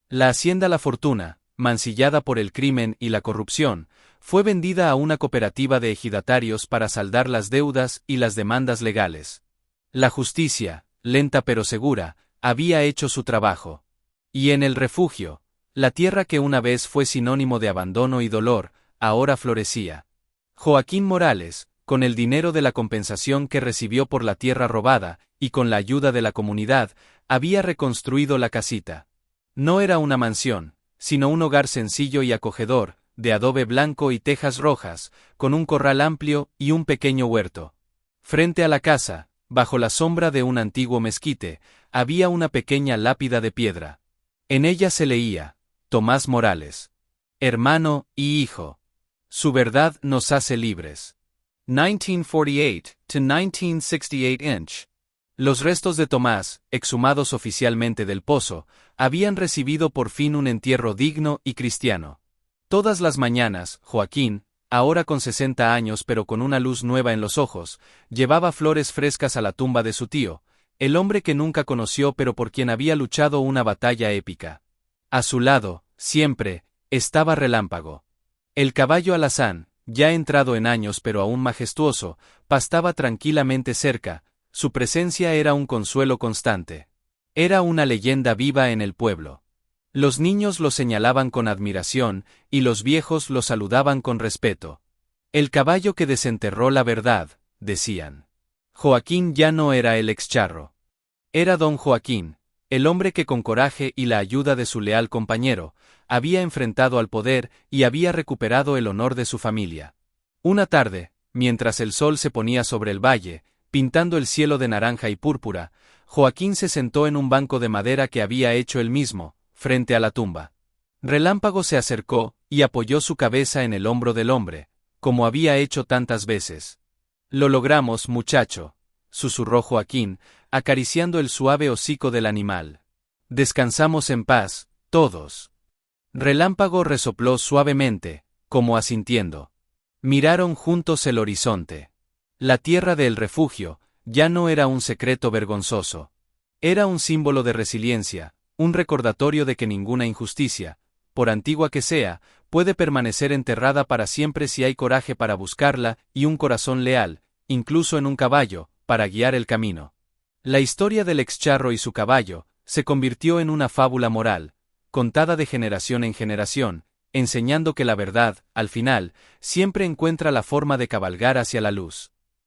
La hacienda La Fortuna, mancillada por el crimen y la corrupción, fue vendida a una cooperativa de ejidatarios para saldar las deudas y las demandas legales. La justicia, lenta pero segura, había hecho su trabajo. Y en El Refugio, la tierra que una vez fue sinónimo de abandono y dolor, ahora florecía. Joaquín Morales, con el dinero de la compensación que recibió por la tierra robada, y con la ayuda de la comunidad, había reconstruido la casita. No era una mansión, sino un hogar sencillo y acogedor, de adobe blanco y tejas rojas, con un corral amplio y un pequeño huerto. Frente a la casa, bajo la sombra de un antiguo mezquite, había una pequeña lápida de piedra. En ella se leía: Tomás Morales. Hermano y hijo. Su verdad nos hace libres. 1948 to 1968 inch. Los restos de Tomás, exhumados oficialmente del pozo, habían recibido por fin un entierro digno y cristiano. Todas las mañanas, Joaquín, ahora con 60 años pero con una luz nueva en los ojos, llevaba flores frescas a la tumba de su tío, el hombre que nunca conoció pero por quien había luchado una batalla épica. A su lado, siempre, estaba Relámpago. El caballo alazán, ya entrado en años pero aún majestuoso, pastaba tranquilamente cerca, su presencia era un consuelo constante. Era una leyenda viva en el pueblo. Los niños lo señalaban con admiración, y los viejos lo saludaban con respeto. El caballo que desenterró la verdad, decían. Joaquín ya no era el excharro. Era don Joaquín, el hombre que con coraje y la ayuda de su leal compañero, había enfrentado al poder y había recuperado el honor de su familia. Una tarde, mientras el sol se ponía sobre el valle, pintando el cielo de naranja y púrpura, Joaquín se sentó en un banco de madera que había hecho él mismo, frente a la tumba. Relámpago se acercó y apoyó su cabeza en el hombro del hombre, como había hecho tantas veces. «Lo logramos, muchacho», susurró Joaquín, acariciando el suave hocico del animal. «Descansamos en paz, todos». Relámpago resopló suavemente, como asintiendo. Miraron juntos el horizonte. La tierra del refugio ya no era un secreto vergonzoso. Era un símbolo de resiliencia, un recordatorio de que ninguna injusticia, por antigua que sea, puede permanecer enterrada para siempre si hay coraje para buscarla y un corazón leal, incluso en un caballo, para guiar el camino. La historia del ex-charro y su caballo se convirtió en una fábula moral, contada de generación en generación, enseñando que la verdad, al final, siempre encuentra la forma de cabalgar hacia la luz.